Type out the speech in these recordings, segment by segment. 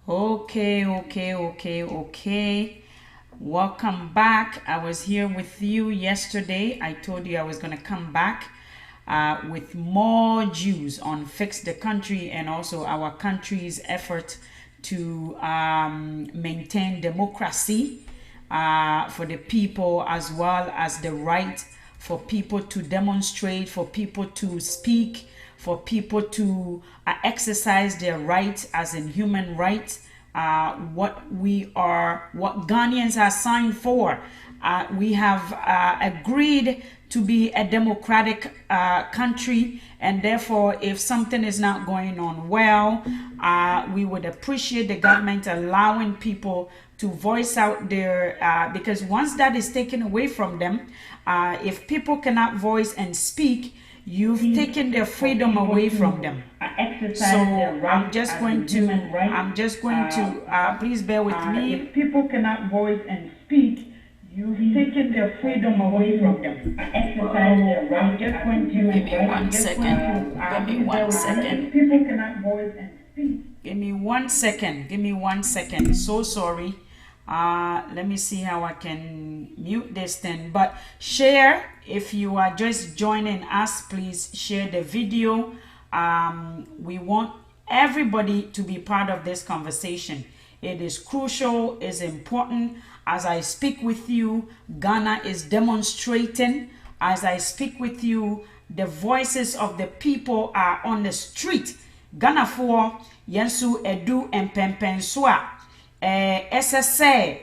Okay. Welcome back. I was here with you yesterday. I told you I was going to come back with more Jews on Fix the Country and also our country's effort to maintain democracy for the people, as well as the right for people to demonstrate, for people to speak, for people to exercise their rights as in human rights. What Ghanaians are signed for. We have agreed to be a democratic country, and therefore, if something is not going on well, we would appreciate the government allowing people to voice out their, because once that is taken away from them, if people cannot voice and speak, you've taken their freedom away from them. So I'm just going to, please bear with me. If people cannot voice and speak, you've taken their freedom away from them. Exercise their right. I'm just going to give me 1 second. Give me 1 second. If people cannot voice and speak. Give me 1 second. Give me 1 second. So sorry. Let me see how I can mute this thing. But share, if you are just joining us, please share the video. We want everybody to be part of this conversation. It is crucial, it's important. As I speak with you, Ghana is demonstrating. As I speak with you, the voices of the people are on the street. Ghana for Yensu Edu and Pempensua. SSA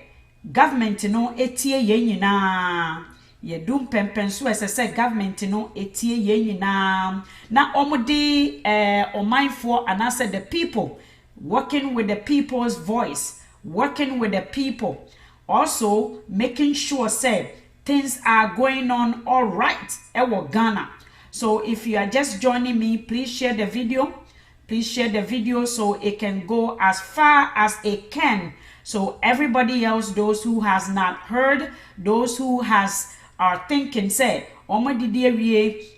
government no etie ye nyina ye dum pempenso SSA government no etie ye nyina na omudi omanfo anase the people working with the people's voice, working with the people, also making sure say things are going on all right ewo Ghana. So if you are just joining me, please share the video. Please share the video so it can go as far as it can. So everybody else, those who has not heard, those who are thinking, say,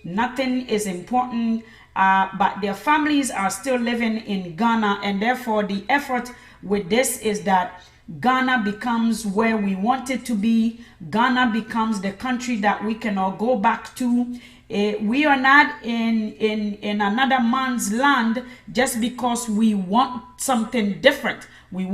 nothing is important, but their families are still living in Ghana, and therefore the effort with this is that Ghana becomes where we want it to be. Ghana becomes the country that we can all go back to. We are not in another man's land just because we want something different. We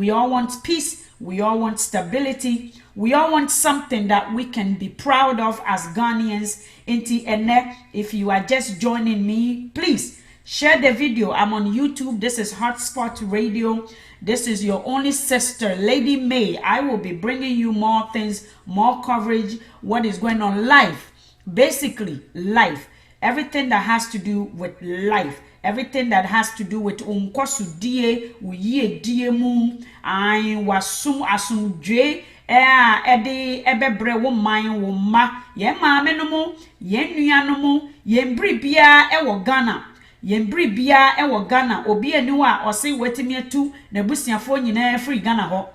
all want peace. We all want stability. We all want something that we can be proud of as Ghanaians. If you are just joining me, please share the video. I'm on YouTube. This is Hotspot Radio. This is your only sister, Lady May. I will be bringing you more things, more coverage, what is going on live. Basically, life. Everything that has to do with life. Everything that has to do with unkosu die, uye die mu, ayin wasum asumdwe, ebebre wo man wo ma, ye maame no mu, ye nua no mu, ye mbri bia ewo Ghana. Ye mbri bia ewo Ghana, obi aniwa ose wetimi atu na busiafo nyina free Ghana ho.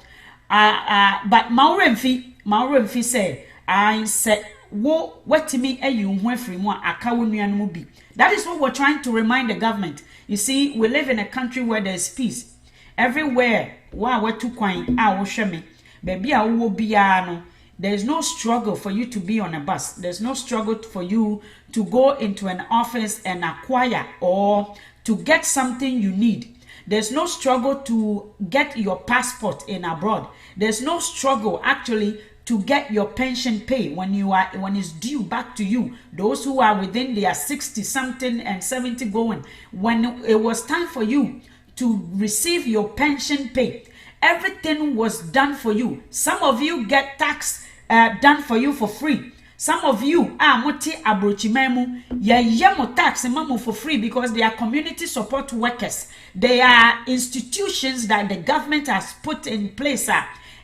But Mauremfi say, I said wo wetimi ayi hu afiri mu aka wo nua no mu bi. That is what we're trying to remind the government. You see, we live in a country where there's peace everywhere. Wa wetu kwan a wo hwe me baby a wo bia no, there's no struggle for you to be on a bus. There's no struggle for you to go into an office and acquire or to get something you need. There's no struggle to get your passport in abroad. There's no struggle actually to get your pension pay when it's due back to you. Those who are within their 60 something and 70 going, when it was time for you to receive your pension pay, everything was done for you. Some of you get tax done for you for free. Some of you moti abrochimemu yemo tax mamu for free because they are community support workers. They are institutions that the government has put in place.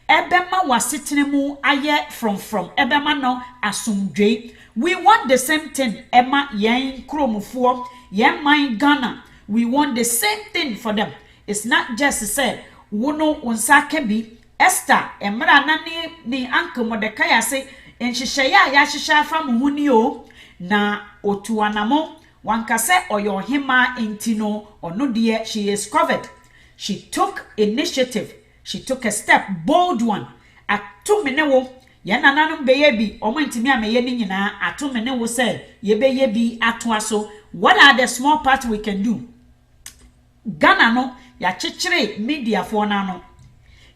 Ebema wasitinemu aye from ebema no asumdwe. We want the same thing. Emma yen kromufo yen mind Ghana. We want the same thing for them. It's not just said wono unsa kebi Esther emra nani ni uncle Mordecai say enhihyeya ya hyehyɛ afa mo huni o na otuanamo wankase oyo hima intino ono de she is covered. she took initiative. She took a step, bold one. Atu me ne wo ye nananom beye bi omo ntimi ameye ni nyina atu me ne wo say ye beye bi ato aso. What are the small parts we can do? Ghana no ya chichire media for na no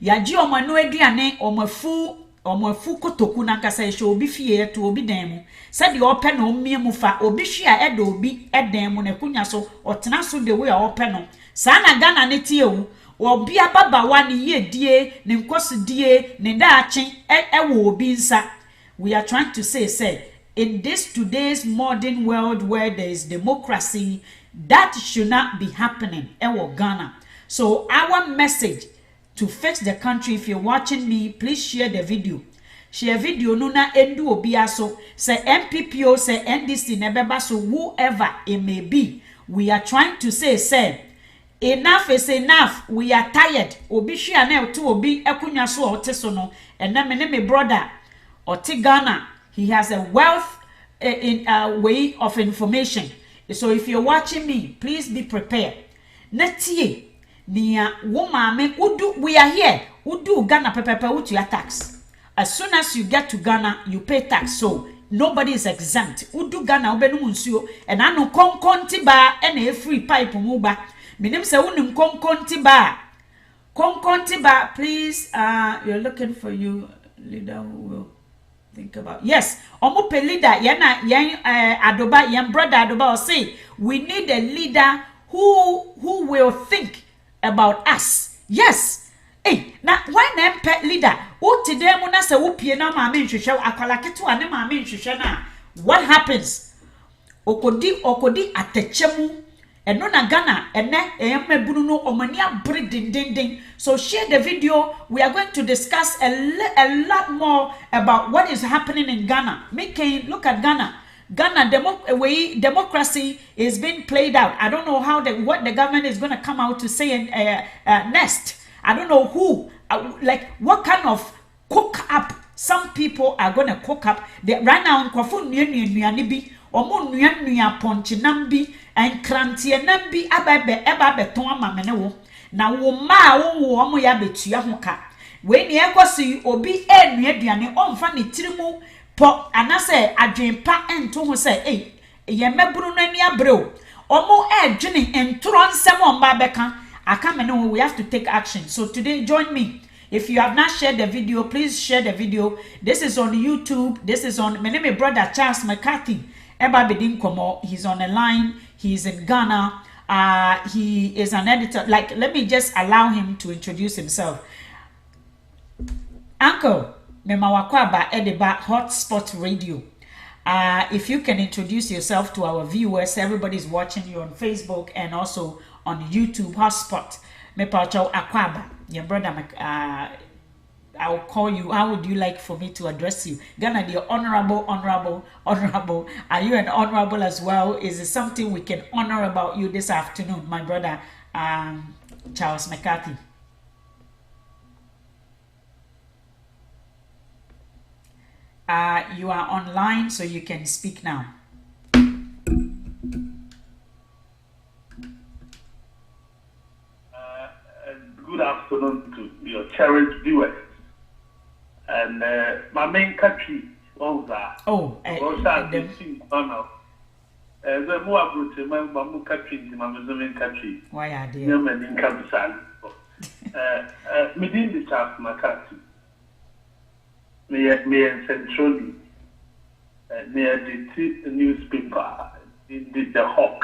ya ji omo no aduane omafu kotoku na nkasa ehwe obi fie to obi dan mu said the open no mie mu fa obi hwe a edo obi edan mu na kunya so otena so the way a open no sa na Ghana ne tie wu obi ababawa ne yedie ne nkosodie ne daache ewo obi nsa. We are trying to say in this today's modern world where there is democracy, that should not be happening ewo Ghana. So our message to fix the country, if you're watching me, please share the video. Share video nuna endu obia so say MPPO say NDC nebeba so whoever it may be. We are trying to say enough is enough. We are tired. Obi share na to obi ekunya so ote so no. And na me brother Oti Ghana, he has a wealth in way of information. So if you're watching me, please be prepared. Netie Nia woman udu we are here. Udu Ghana pepepe utu your tax. As soon as you get to Ghana, you pay tax. So nobody is exempt. Udu Ghana ubenu munsio and anu konkonti ba ene free pipe muba. Minim se unim konkonti ba. Konkonti ba, please. You're looking for you leader who will think about. Yes, omupe leader. Yen adoba yen brother adoba will say we need a leader who will think about us. Yes. Hey, now why na pet leader? O today mo na se wo pie na ma me nhwehwe akwala keto ane ma me nhwehwe na. What happens? Okodi atechemu eno na Ghana ene eyamabunu no omani abre ding. So share the video. We are going to discuss a lot more about what is happening in Ghana. Look at Ghana. Ghana democracy is being played out. I don't know what the government is going to come out to say next. I don't know who, like what kind of cook up some people are going to cook up. Right now, nkofo nuanu bi, omo nuanu ponchi nambi, and krantie nambi ababe ton amamene wo. Na wo ma wo omo ya betua ho ka. We ni ekosi obi nuaduane omfa ne tirimu po anase adwenpa ento ho say ye meburu nani abreo omo dwene entro nsem omba beka akamene we have to take action. So today join me. If you have not shared the video, please share the video. This is on YouTube. This is on my name is brother Charles McCarthy. Eba bedin komo. He's on the line. He's in Ghana. He is an editor. Like, let me just allow him to introduce himself. Uncle Memawakwaba Edeba Hotspot Radio. If you can introduce yourself to our viewers, everybody's watching you on Facebook and also on YouTube. Hotspot Mepacho Akwaba, your brother. I'll call you. How would you like for me to address you? Ghana, the honorable. Are you an honorable as well? Is it something we can honor about you this afternoon, my brother Charles McCarthy? You are online, so you can speak now. Good afternoon to your cherished viewers. And my main country was that. Oh, country. Why are they? Within the Charles McCarthy. Me centrally near the newspaper in the Hawk.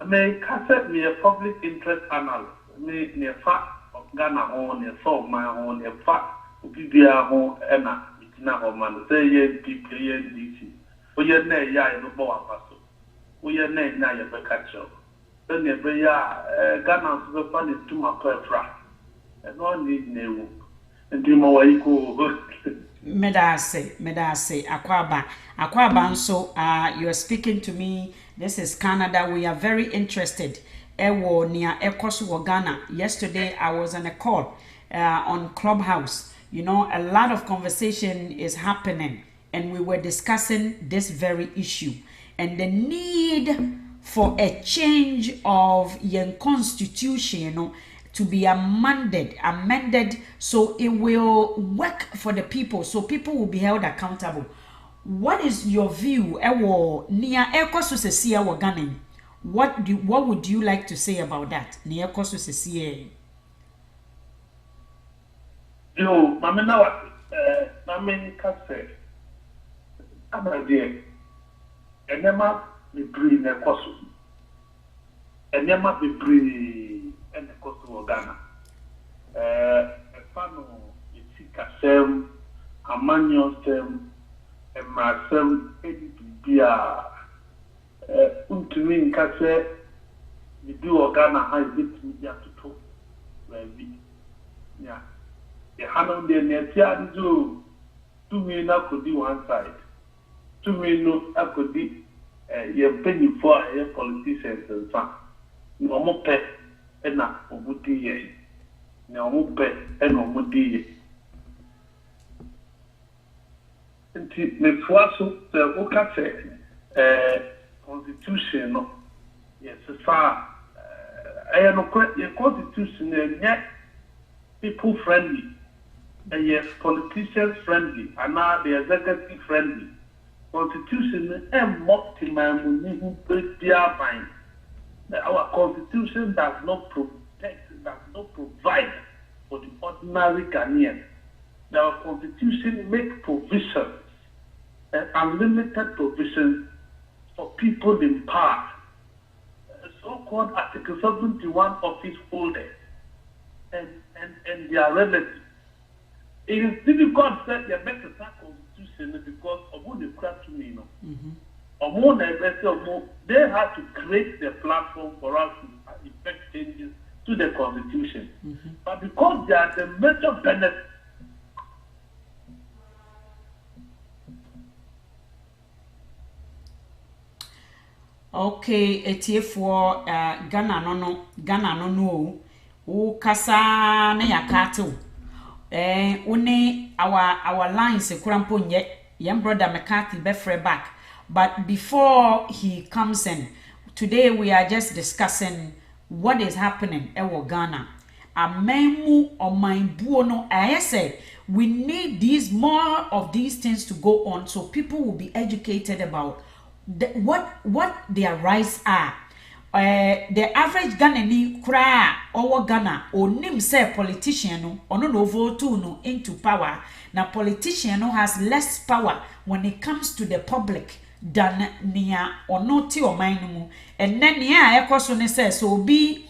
Me cassette me a public interest analyst. Me near fact of Ghana on near so my own near fact Bibia home Emma Itina Homan say yes DC. We are nay ya no boa paso. We are nay na ya becatcho. Then near Ghana super funny to my perfra. And no need new. Medase Akwaba nso you are speaking to me. This is Canada. We are very interested ewo near ekoso Ghana. Yesterday I was on a call on Clubhouse. You know, a lot of conversation is happening and we were discussing this very issue and the need for a change of your constitution, you know, to be amended so it will work for the people, so people will be held accountable. What is your view? Ewo near ekoso sesi ewo Ghana. What would you like to say about that? Near ekoso sesi. Yo, mama na what? Mama kase. Abadie. Enema bebree na ekoso. Enema bebree na ekoso wo Ghana. Efano etikasem, amanyosem, emasem edibia untumi nkase bibi wo Ghana ha ebetumi ya toto baby. Yeah. The hand de netia nzo tumi na kodi one side. Tumi no akodi ye penny for ye politicians and fa. No mo pe na obudi ye. Na mo pe na obudi ye. Nti me fuaso se o ka se constitution no. Yes fa no ye constitution ne people friendly. Yes, politicians friendly, and now the executive friendly. Constitution and our constitution does not protect, does not provide for the ordinary Ghanaian. Our constitution makes provisions, unlimited provisions for people in power. So-called Article 71 office holders and their relatives. It is difficult to say the better constitution because of what they craft to me, they have to create the platform for us to effect changes to the constitution. But because they are the major benefit. Okay, etie for Ghana no o kasa na yakate one our linesekurampo nye yam brother McCarthy befre back, but before he comes in today we are just discussing what is happening ewo Ghana. Amemu omainbuo no I say we need these more of these things to go on so people will be educated about what their rights are. The average Ghanaian kra owo Ghana onim say politician no ono no vote no into power. Now politician no has less power when it comes to the public than nia ono ti o man mu. And then nia ekoso ne say so be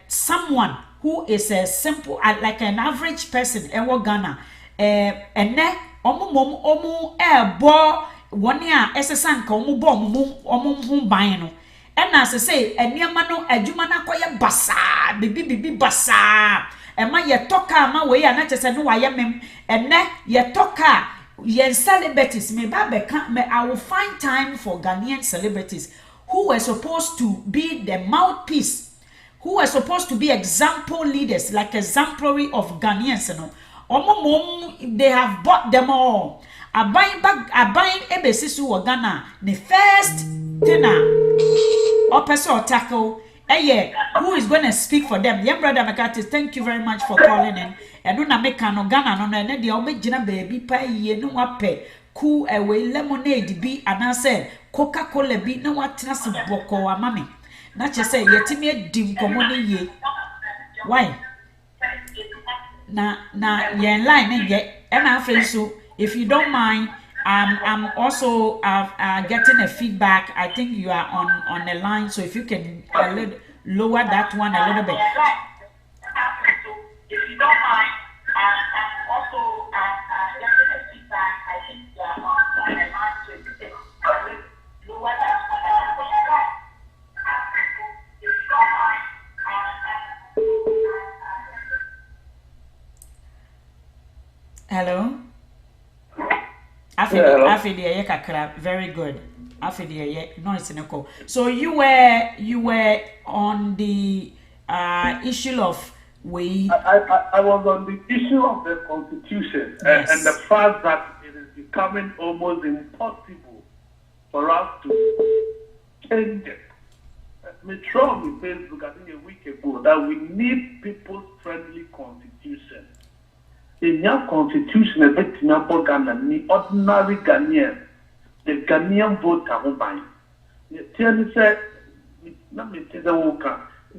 someone who is a simple like an average person ewo Ghana and ne omu ebo woni a esesan ka omu bo omu ban no e na say eniema no adwuma na koye basa bibi basa e ma ye toka ma we ya na chese no waye mem ene ye toka ye celebrities me ba be kan me I will find time for Ghanaian celebrities who were supposed to be the mouthpiece, who were supposed to be example leaders, like exemplary of Ghanaians, you know. They have bought them all. Abine ebesisu wa Ghana, the first dinner or person tackle. Who is going to speak for them? Young brother McCarthy, thank you very much for calling in. And don't make no Ghana no na the obejina baby pay ye no wape cool away lemonade be and I said Coca-Cola be no what trust boko wa mami. Not just say yetime dim komoni ye. Why? Na ye line ye and I feel so if you don't mind I'm also getting a feedback. I think you are on the line, so if you can lower that one a little bit. If you don't mind, I'm also getting a feedback. I think you are on the line, so if you can lower that one a little bit. If you don't mind, hello. Afidi kakra, very good. Afidi noise in a call. So you were on the issue of I was on the issue of the constitution. Yes. And the fact that it is becoming almost impossible for us to change it. Me throw on Facebook, I think a week ago, that we need people-friendly constitution. In your constitution, a bit number Ghana, the ordinary Ghanaian, the Ghanaian voter who buy. The theory said, let me tell you,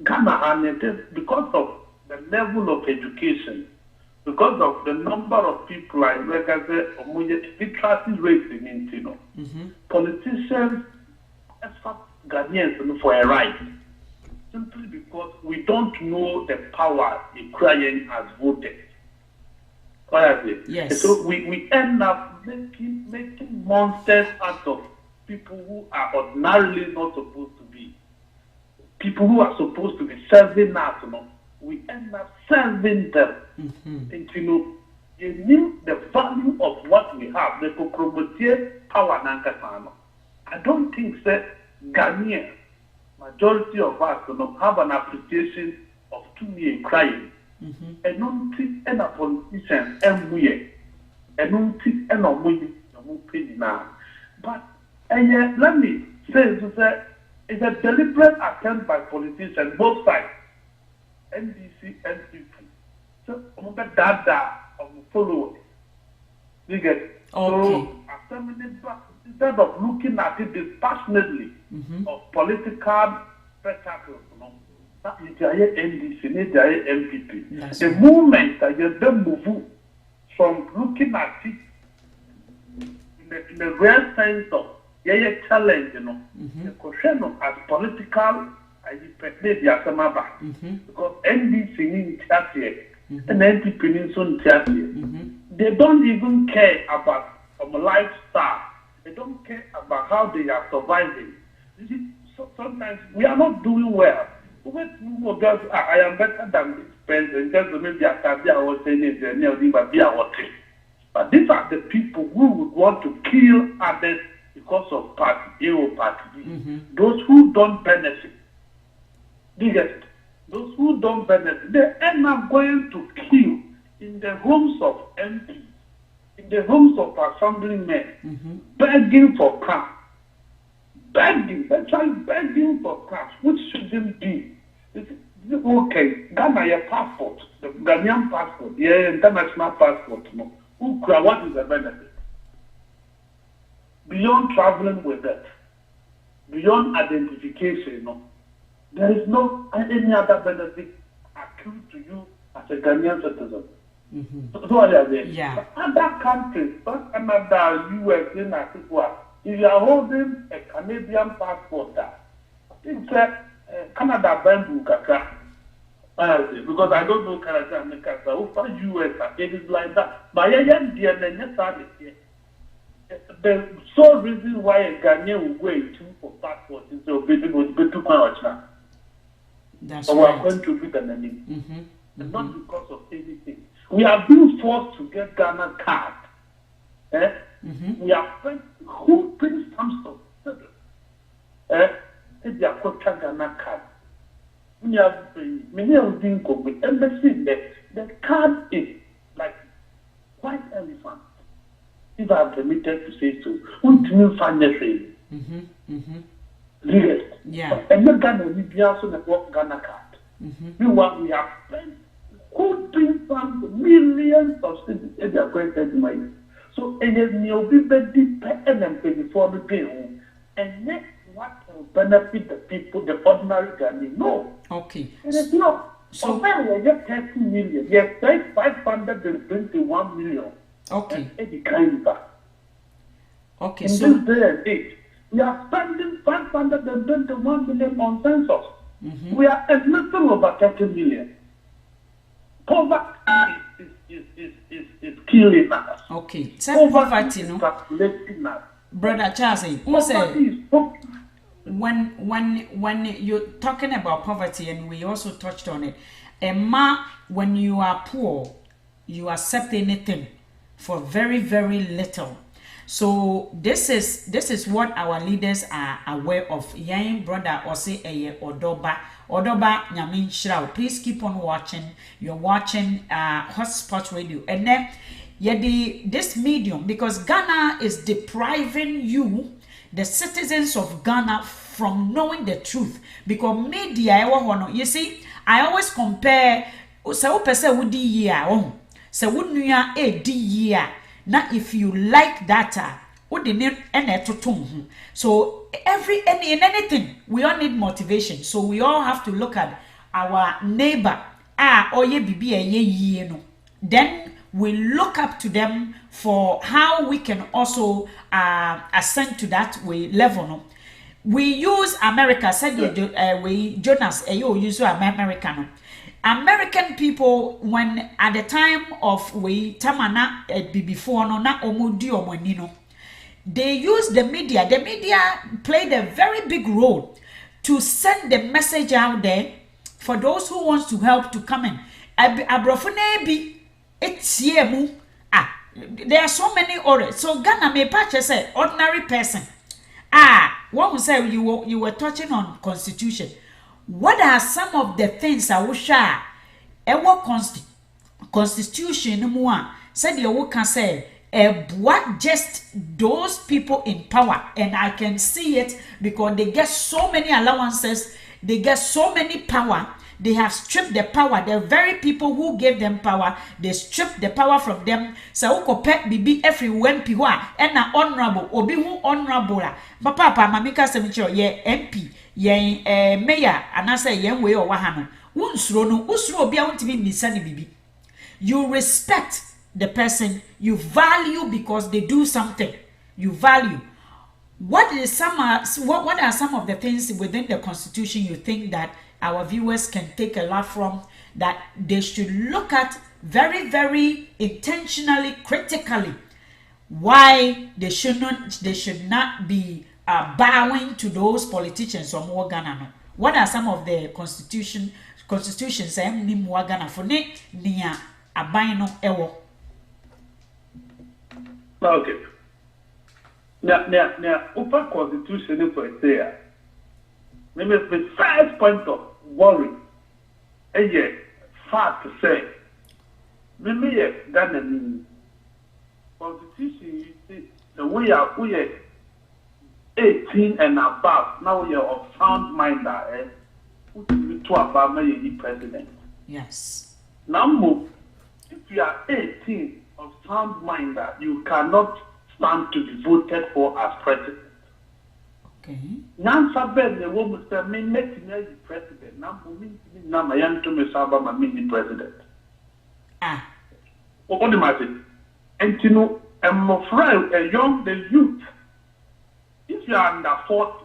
Ghana, and because of the level of education, because of the number of people, like I said, literacy rate in Intino, politicians expect Ghanaians for a right, simply because we don't know the power Ukraine has voted. Yes. So we end up making monsters out of people who are ordinarily not supposed to be. People who are supposed to be serving us, we end up serving them. And you knew the value of what we have, the Kokrobotie power Nankasano. I don't think that Ghanaians, majority of us, have an appreciation of 2 years crying. And don't think any politician and don't think any money now. But let me say, it's a deliberate attempt by politicians, both sides, NDC and NPP. So, that follow it. You get it? Okay. So, instead of looking at it dispassionately of political spectacles, NDC, MPP. The moment that you then move from looking at it in the real sense of challenge, the question as political, because NDC in Tiasie and NPP in Tiasie, they don't even care about lifestyle. They don't care about how they are surviving. You see, sometimes we are not doing well. I am better than this person. Just maybe I can be our saying but these are the people who would want to kill others because of party A or party B. Those who don't benefit. Those who don't benefit, they end up going to kill in the homes of MPs, in the homes of assemblymen, begging for crime. Begging for crime, which shouldn't be. Okay, Ghana, your passport, the Ghanaian passport, international passport, what is the benefit? Beyond traveling with it, beyond identification, there is no any other benefit accrued to you as a Ghanaian citizen. So what are they? Yeah. Other countries, not Canada, US, if you are holding a Canadian passport, it's Canada bamboo kaka. Because I don't know Canada and Canada. US, it is like that. But the sole reason why a Ghanaian will go into for passport is to be to China. That's right. We are going to be the name. Not because of anything. We are being forced to get Ghana card. We are who brings some stuff? If you are called Ghana card. We have many of them go with embassy. The card is like white elephant. If I am permitted to say so, we will find the same. Yeah. And the Ghana will be also the Ghana card. We have spent who brings some millions of cities if they are going to money. So, it is new people depend and pay before the bill. And next, what will benefit the people, the ordinary Ghanaian? No. Okay. It is not. So, we get 30 million. Yes, 521 million. Okay. Okay. In So, this day and age, we are spending 521 million on census. We are a little over 30 million. Poverty is killing us. Okay. So poverty, no. Us. Brother Charles, who said when you're talking about poverty, and we also touched on it, when you are poor, you accept anything for very, very little. So this is what our leaders are aware of. Yang brother or say Odoba Nyamin Shrao. Please keep on watching. You're watching Hotspot Radio. And then this medium, because Ghana is depriving you, the citizens of Ghana, from knowing the truth. Because media, you see, I always compare, so person would year, so would you a year. Now, if you like data, so anything, we all need motivation. So we all have to look at our neighbor. Then we look up to them for how we can also ascend to that way level. We use America, said we Jonas, you use American. American people, when at the time of we tamana before no na omudi omonino, they use the media. The media played a very big role to send the message out there for those who wants to help to come in. Abrofune it's yemu. There are so many orders. So Ghana may purchase say ordinary person. What we say you were touching on constitution. What are some of the things I wish constitution more said you can say what just those people in power, and I can see it because they get so many allowances, they get so many power, they have stripped the power. The very people who gave them power, they stripped the power from them. So who pet bibi everywhere piwa and na honorable obi who honorable papa mamika semicho ye MP ye mayor anasa ye way or wahano unsuro no usuro obi a untimi misani bibi. You respect the person, you value because they do something. You value. What are some of the things within the constitution you think that our viewers can take a lot from, that they should look at very, very intentionally, critically, why they should not be bowing to those politicians or more Ghana? What are some of the constitutions ni more Ghana for ne nia abaino ewo? Okay. Now, open constitution for a say. Maybe the first point of worry, and yet, far to say, maybe Ghana constitution, you see, we are 18 and above. Now we are of sound mind, to above my president. Yes. Now, if you are 18 of sound mind, you cannot stand to be voted for as president. Okay. Nansa Ben, the woman said, me make me president. Now, my young to me, Saba, my mini president. What do I say? And you know, I'm afraid the youth, if you are under 40,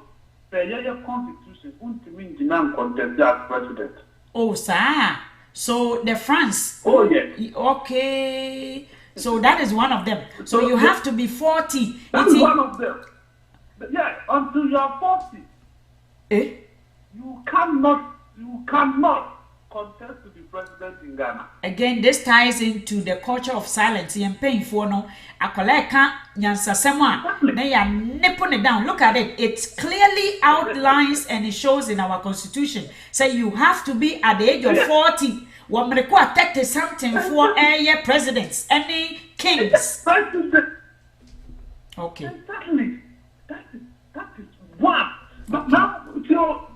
the constitution won't mean the non contest as president. Oh, sir. So the France. Oh, yes. Okay. So that is one of them. So you have to be 40. That's one of them. Yeah, until you are 40. You cannot contest to be president in Ghana. Again, this ties into the culture of silence. You're paying for no. Akoleka nyansasema. Na ya nipping it down. Look at it. It clearly outlines and it shows in our constitution. So you have to be at the age of 40. What me require 30 something for presidents, any kings. Okay. Exactly. That is one. But now, you know,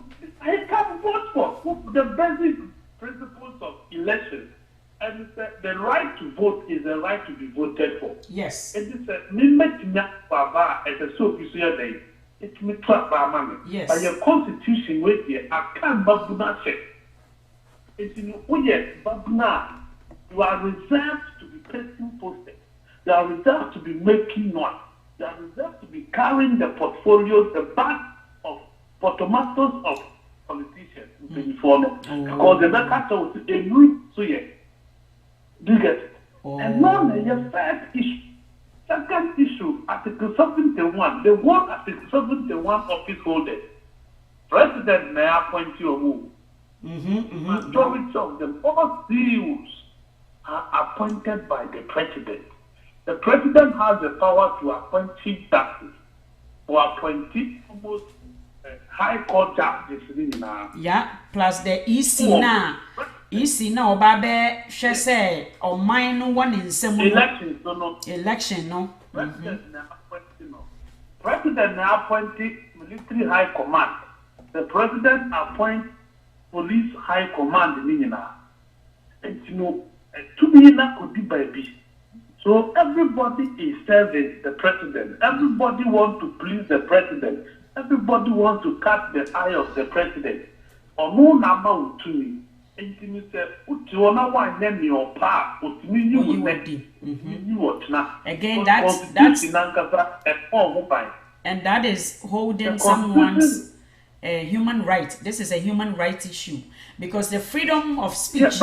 I can vote for the basic principles of election. And the right to vote is the right to be voted for. Yes. And it's a mimetinya baba as a so day. It's me trap by yes. By your constitution, wait here, I can't babuna check. It's in babuna. You are reserved to be person posted. You are reserved to be making noise. You are reserved to be carrying the portfolios, the bag of tomatoes of politicians. Because the back was a new so yeah. Do you get it? And now the first issue. Second issue, Article 71. The one Article 71 office holders. President may appoint you or move. Majority of them, all CEOs are appointed by the president. The president has the power to appoint chief justice or appoint high court justice. Yeah, plus the EC now. isi na oba be hwe say o man no one in some election no election no president na appoint military high command, the president appoint police high command ni nyina and to be na could be baby. So everybody is serving the president. Everybody wants to please the president. Everybody wants to catch the eye of the president. Or no number to me. And you say, "Utiona one name your pa, utimi you what now?" Again, that's and that is holding someone's human right. This is a human rights issue because the freedom of speech.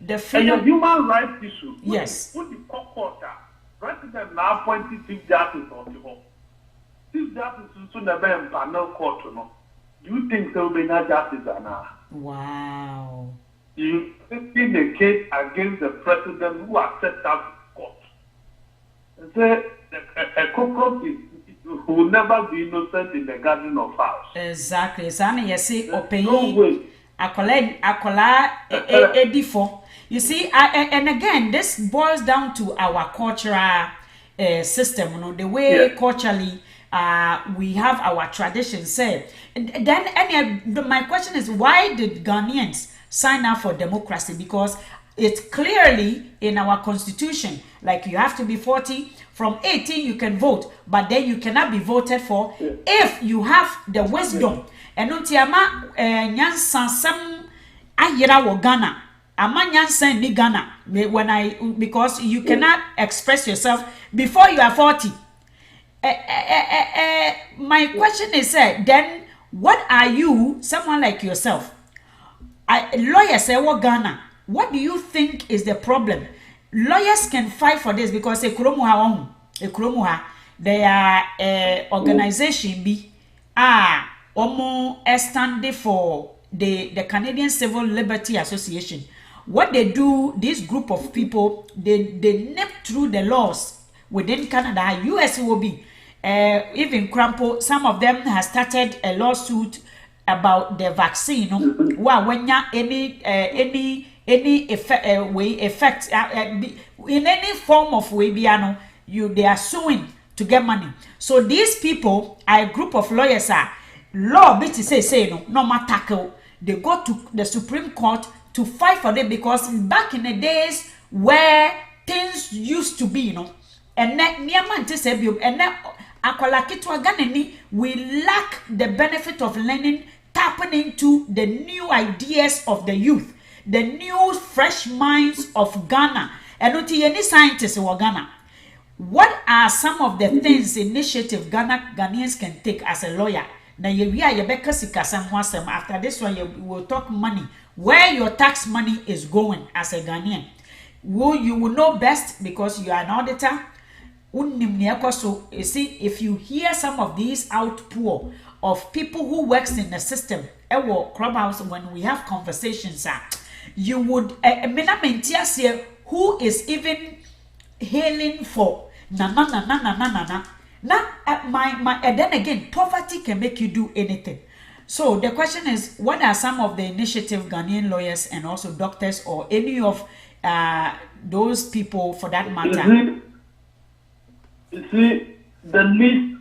The freedom and human rights issue. Yes. What the court president now appointed chief justice on the home. Chief justice soon never in panel court, no. Do you think there will be no justice now? Wow. You taking the case against the president who has set up court. Say a cockroach will never be innocent in the garden of house. Exactly. Sana yesi opeyi. No way. Akola edifo. You see, and again, this boils down to our cultural system, the way culturally we have our traditions. Say, and then my question is, why did Ghanaians sign up for democracy? Because it's clearly in our constitution, like you have to be 40, from 18 you can vote, but then you cannot be voted for if you have the wisdom. And untiama nyansa sam ayira wo Ghana. Amanyansa ni Ghana because you cannot express yourself before you are 40. My question is then what are you, someone like yourself, a lawyer say what Ghana, what do you think is the problem? Lawyers can fight for this because they are organization be standing for the Canadian Civil Liberty Association. What they do, this group of people, they nip through the laws within Canada. US will be even Crampo. Some of them has started a lawsuit about the vaccine. Well, when you any effect in any form of way, they are suing to get money. So these people are a group of lawyers. Law bit say no matter tackle. They go to the Supreme Court to fight for them because back in the days where things used to be, and we lack the benefit of learning, tapping into the new ideas of the youth, the new fresh minds of Ghana, and not any scientists in Ghana. What are some of the things, initiative Ghanaians can take as a lawyer? Now after this one, you will talk money. Where your tax money is going as a Ghanaian. You will know best because you are an auditor. So you see, if you hear some of these outpour of people who works in the system, clubhouse when we have conversations, you would who is even hailing for na. Now, and then again, poverty can make you do anything. So the question is, what are some of the initiative Ghanaian lawyers and also doctors or any of those people for that matter? You see, the least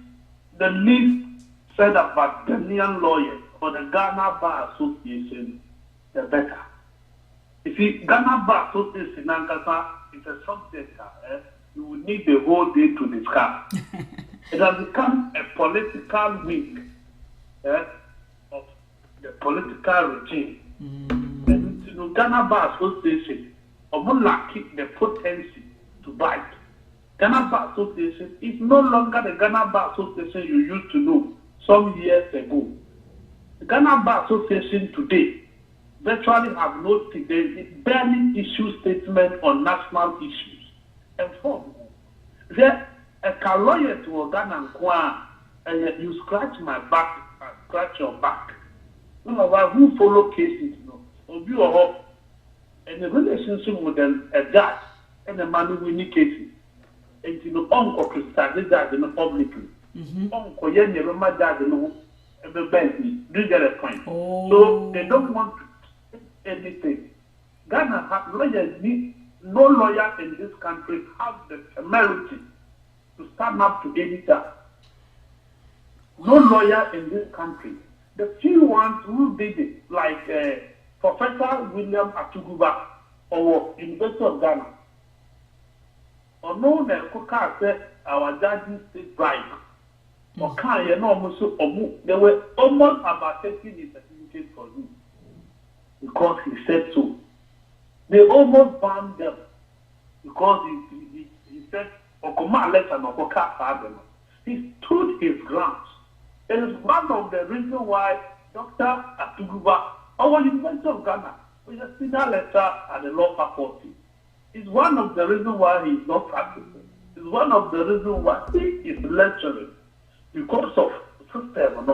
said about Ghanaian lawyers for the Ghana Bar Association, the better. You see, Ghana Bar Association is a subject you will need the whole day to discuss. It has become a political wing of the political regime. And Ghana Bar Association lacking the potency to bite. Ghana Bar Association is no longer the Ghana Bar Association you used to know some years ago. The Ghana Bar Association today virtually have no, they barely issue statement on national issues. And four, there a lawyer to Ghana and you scratch my back, scratch your back. You know who follow cases, and the relationship with a judge and a man who win cases. And uncle criticize the judge publicly. Uncle Yen judge the bank. Do you get a point? Oh. So they don't want to take anything. Ghana have lawyers need no lawyer in this country have the temerity to stand up to any charge. No lawyer in this country. The few ones who did it, like Professor William Atuguba or University of Ghana, or no, Koka said our judges take bribe. Or can you know, they were almost about taking his certificate for him because he said so. They almost banned them because he said, he stood his ground. It is one of the reasons why Dr. Atuguba, our University of Ghana, with a senior lecturer at the law faculty, is one of the reasons why he is not practicing. It's one of the reasons why he is lecturing. Because of system,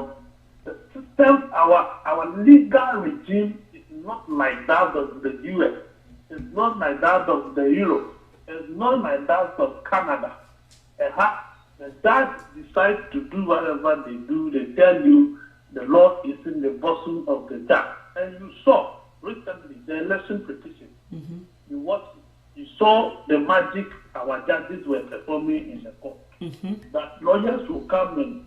the system, our legal regime is not like that of the US. It's not like that of the Europe. It's not like that of Canada. The judge decides to do whatever they do. They tell you the law is in the bosom of the judge. And you saw recently the election petition. Mm-hmm. You saw the magic our judges were performing in the court. Mm-hmm. That lawyers will come and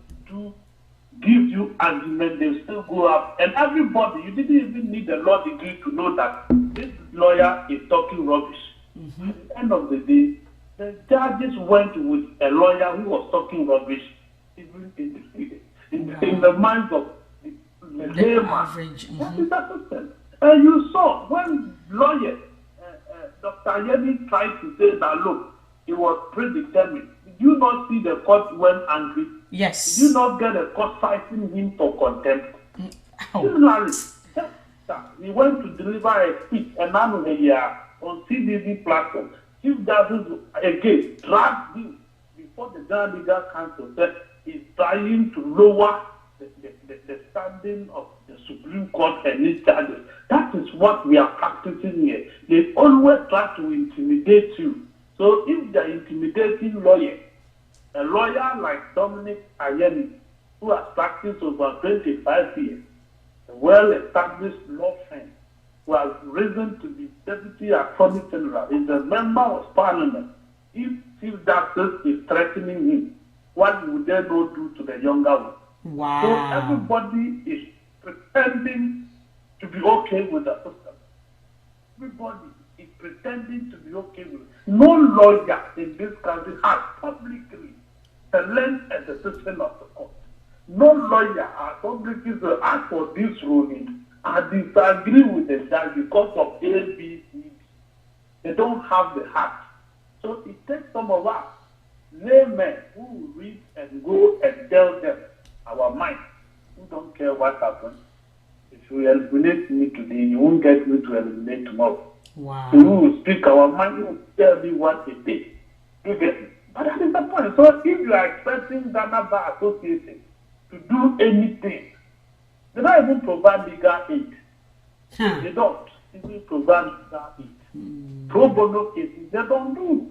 give you argument, they still go up. And everybody, you didn't even need a law degree to know that this lawyer is talking rubbish. Mm-hmm. At the end of the day, the judges went with a lawyer who was talking rubbish, even in the minds of the average. Mm-hmm. And you saw when lawyer Dr. Yemi tried to say that, look, he was predetermined. Did you not see the court went angry? Yes. Did you not get a court citing him for contempt? Oh. Similarly, he went to deliver a speech and now on CDB platform. Chief Justice again dragged him before the Ghana Legal Council said he's trying to lower the standing of the Supreme Court and its charges. That is what we are practicing here. They always try to intimidate you. So if they're intimidating a lawyer like Dominic Ayeni, who has practiced over 25 years, a well-established law firm, who has risen to be Deputy Attorney General, is a member of Parliament. If Chief Justice is threatening him, what would they not do to the younger one? Wow. So everybody is pretending to be okay with the system. Everybody is pretending to be okay with it. No lawyer in this country has publicly challenged a decision of the court. No lawyer has publicly asked for this ruling and disagree with the judge because of A, B, C, D. They don't have the heart. So it takes some of us, laymen, who will read and go and tell them our mind. We don't care what happens. If you eliminate me today, you won't get me to eliminate tomorrow. Wow. So we will speak our mind, you will tell me what it is. You get me? But that is the point. So if you are expecting Ghana Bar Association to do anything, they don't even provide legal aid. They don't even provide legal aid. Pro bono cases, they don't do.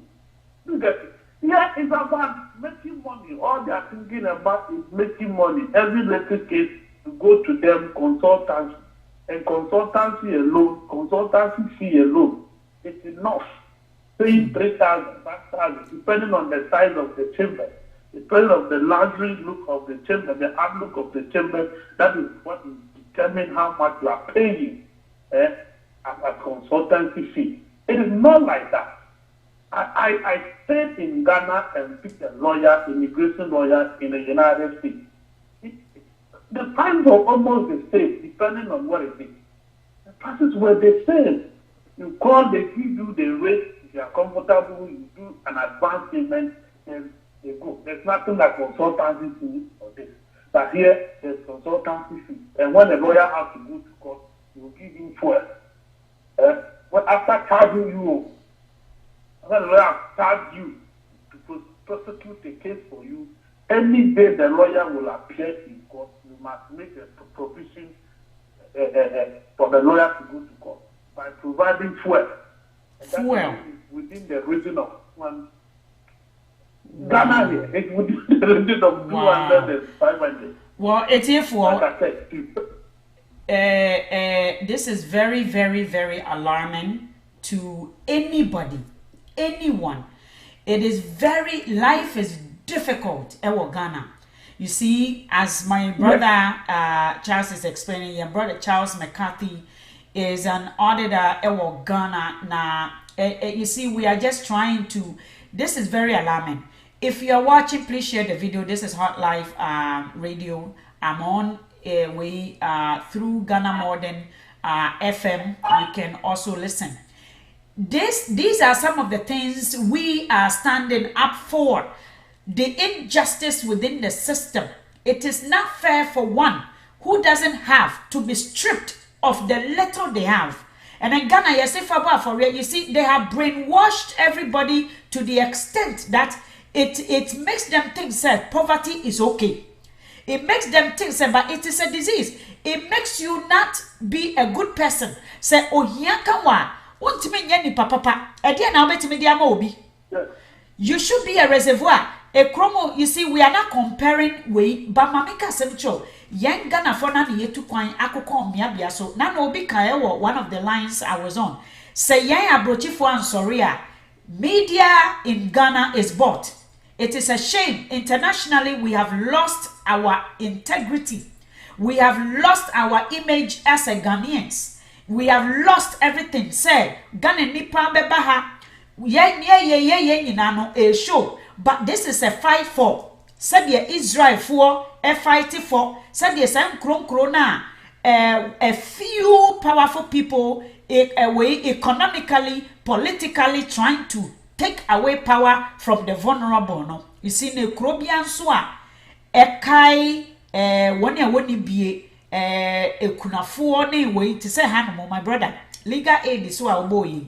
You get it? Yeah, it's about making money. All they are thinking about is making money. Every little case, to go to them, consultancy. And consultancy alone, consultancy fee alone, it's enough. Paying 3,000, 5,000, depending on the size of the chamber, depending on the luxury look of the chamber, the outlook of the chamber, that is what will determine how much you are paying as a consultancy fee. It is not like that. I stayed in Ghana and picked a lawyer, immigration lawyer in the United States. The prices are almost the same, depending on what it is. The prices were the same. You call, they give you the rate. If you are comfortable, you do an advance payment, and they go. There's nothing like consultancy fee or this. But here, there's consultancy fee. And when the lawyer has to go to court, you will give him fuel. Well, after charging you, when the lawyer charge you to prosecute the case for you, any day the lawyer will appear in court, you must make a provision for the lawyer to go to court by providing fuel. Fuel. Within the region of one. Ghana here, it's within the region of 200 and 500. Well, it's here for. Like I said, This is very, very, very alarming to anybody, anyone. It is life is difficult. Ewo Ghana. You see, as my brother Charles is explaining, your brother Charles McCarthy is an auditor. Ewo Ghana. Now, you see, we are just trying to. This is very alarming. If you are watching, please share the video. This is Hot Life Radio. I'm on through Ghana Modern FM. You can also listen. These are some of the things we are standing up for. The injustice within the system. It is not fair for one who doesn't have to be stripped of the little they have. And in Ghana, you see, they have brainwashed everybody to the extent that it makes them think that poverty is okay. It makes them think that but it is a disease. It makes you not be a good person. Say, oh, yankawa, papa, you should be a reservoir. A chromo, you see, we are not comparing with Bamamika Semcho. Yang Ghana for nani yetu kwine akoko miabia so na no bi kaewo one of the lines I was on. Say yang abrochifo ansoria. Media in Ghana is bought. It is a shame. Internationally, we have lost our integrity. We have lost our image as a Ghanaians. We have lost everything. Say, Ghana nipa bebaha. A show. But this is a fight for. Said the Israel for a fight for. Said the same krona. A few powerful people away economically, politically trying to take away power from the vulnerable. No, you see, ne Krobian swa a kai woni bie kunafuo ne way to say hanmo, my brother. Legal aid is so boy.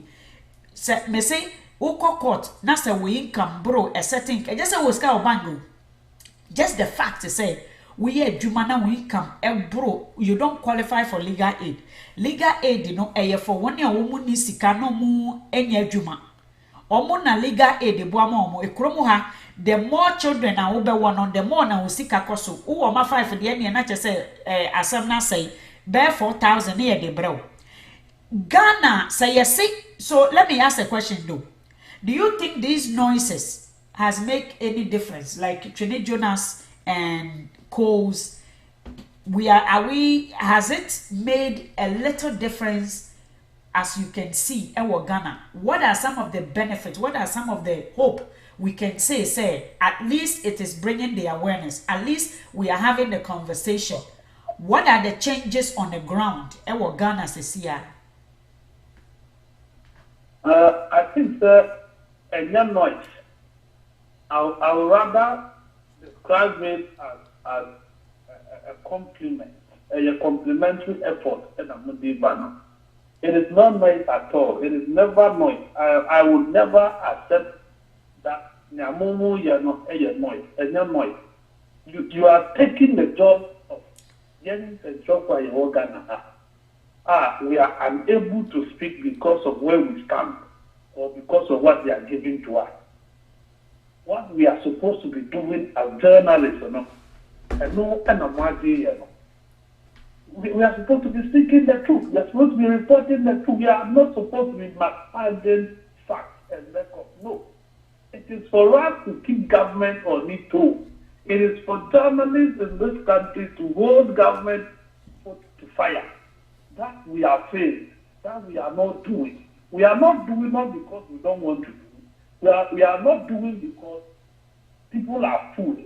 Say me say Oko court, na say we income bro a certain just say was ka bango. Just the fact to say we are Jumana we income bro, you don't qualify for legal aid. Legal aid, you know, for 1 year woman ni sika no mu enye juma. Omo na legal aid boama omo ekromo ha, the more children na obe one on the more na sika koso. Wo ma 5 de na che say asem na say bear 4,000 na de bro. Ghana say yes. So let me ask a question though. Do you think these noises has make any difference? Like Trinidad Jonas and Coles, has it made a little difference as you can see in Ghana? What are some of the benefits? What are some of the hope we can say, at least it is bringing the awareness. At least we are having the conversation. What are the changes on the ground in Ghana this year? I think a young noise. I would rather describe it as a compliment, a complimentary effort in a movie banner. It is not noise at all. It is never noise. I would never accept that Nyamumu you are not a noise. A noise. You are taking the job of getting the job by your Ghana. We are unable to speak because of where we stand or because of what they are giving to us. What we are supposed to be doing as journalists, we are supposed to be speaking the truth. We are supposed to be reporting the truth. We are not supposed to be massaging facts and records. No. It is for us to keep government on its toes. It is for journalists in this country to hold government to fire. That we are failing. That we are not doing. We are not doing not because we don't want to do it. We are not doing because people are full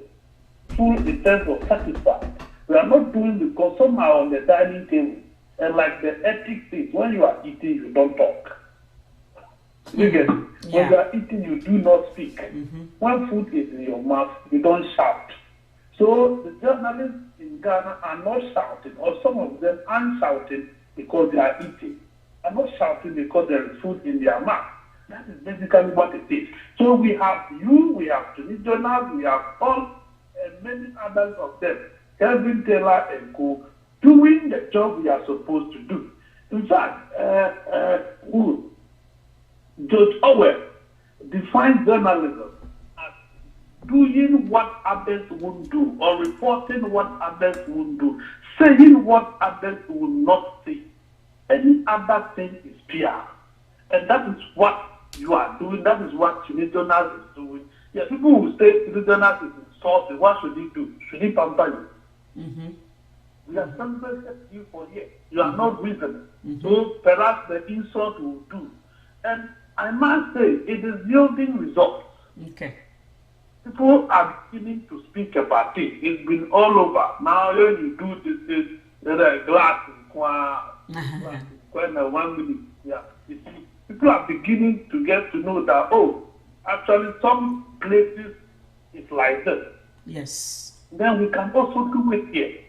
in terms of satisfied. We are not doing because some are on the dining table. And like the ethics is, when you are eating, you don't talk. You get it? Yeah. When you are eating, you do not speak. Mm-hmm. When food is in your mouth, you don't shout. So the journalists in Ghana are not shouting, or some of them aren't shouting because they are eating. Are not shouting because there is food in their mouth. That is basically what it is. So we have you, we have Trinidad Jonas, we have all and many others of them, Kelvin Taylor and co, doing the job we are supposed to do. In fact, George Orwell defines journalism as doing what others won't do, or reporting what others won't do, saying what others will not say. Any other thing is PR. And that is what you are doing. That is what Jonas is doing. Yeah, people will say Jonas is insulting. What should he do? Should he pamper you? Mm-hmm. We have celebrated you for years. You are not reasonable. So perhaps the insult will do. And I must say, it is yielding results. Okay. People are beginning to speak about it. It's been all over. Now, when you do this, there's a glass in 1 minute. Yeah. You see, people are beginning to get to know that, oh, actually, some places it's like this. Yes. Then we can also do it here.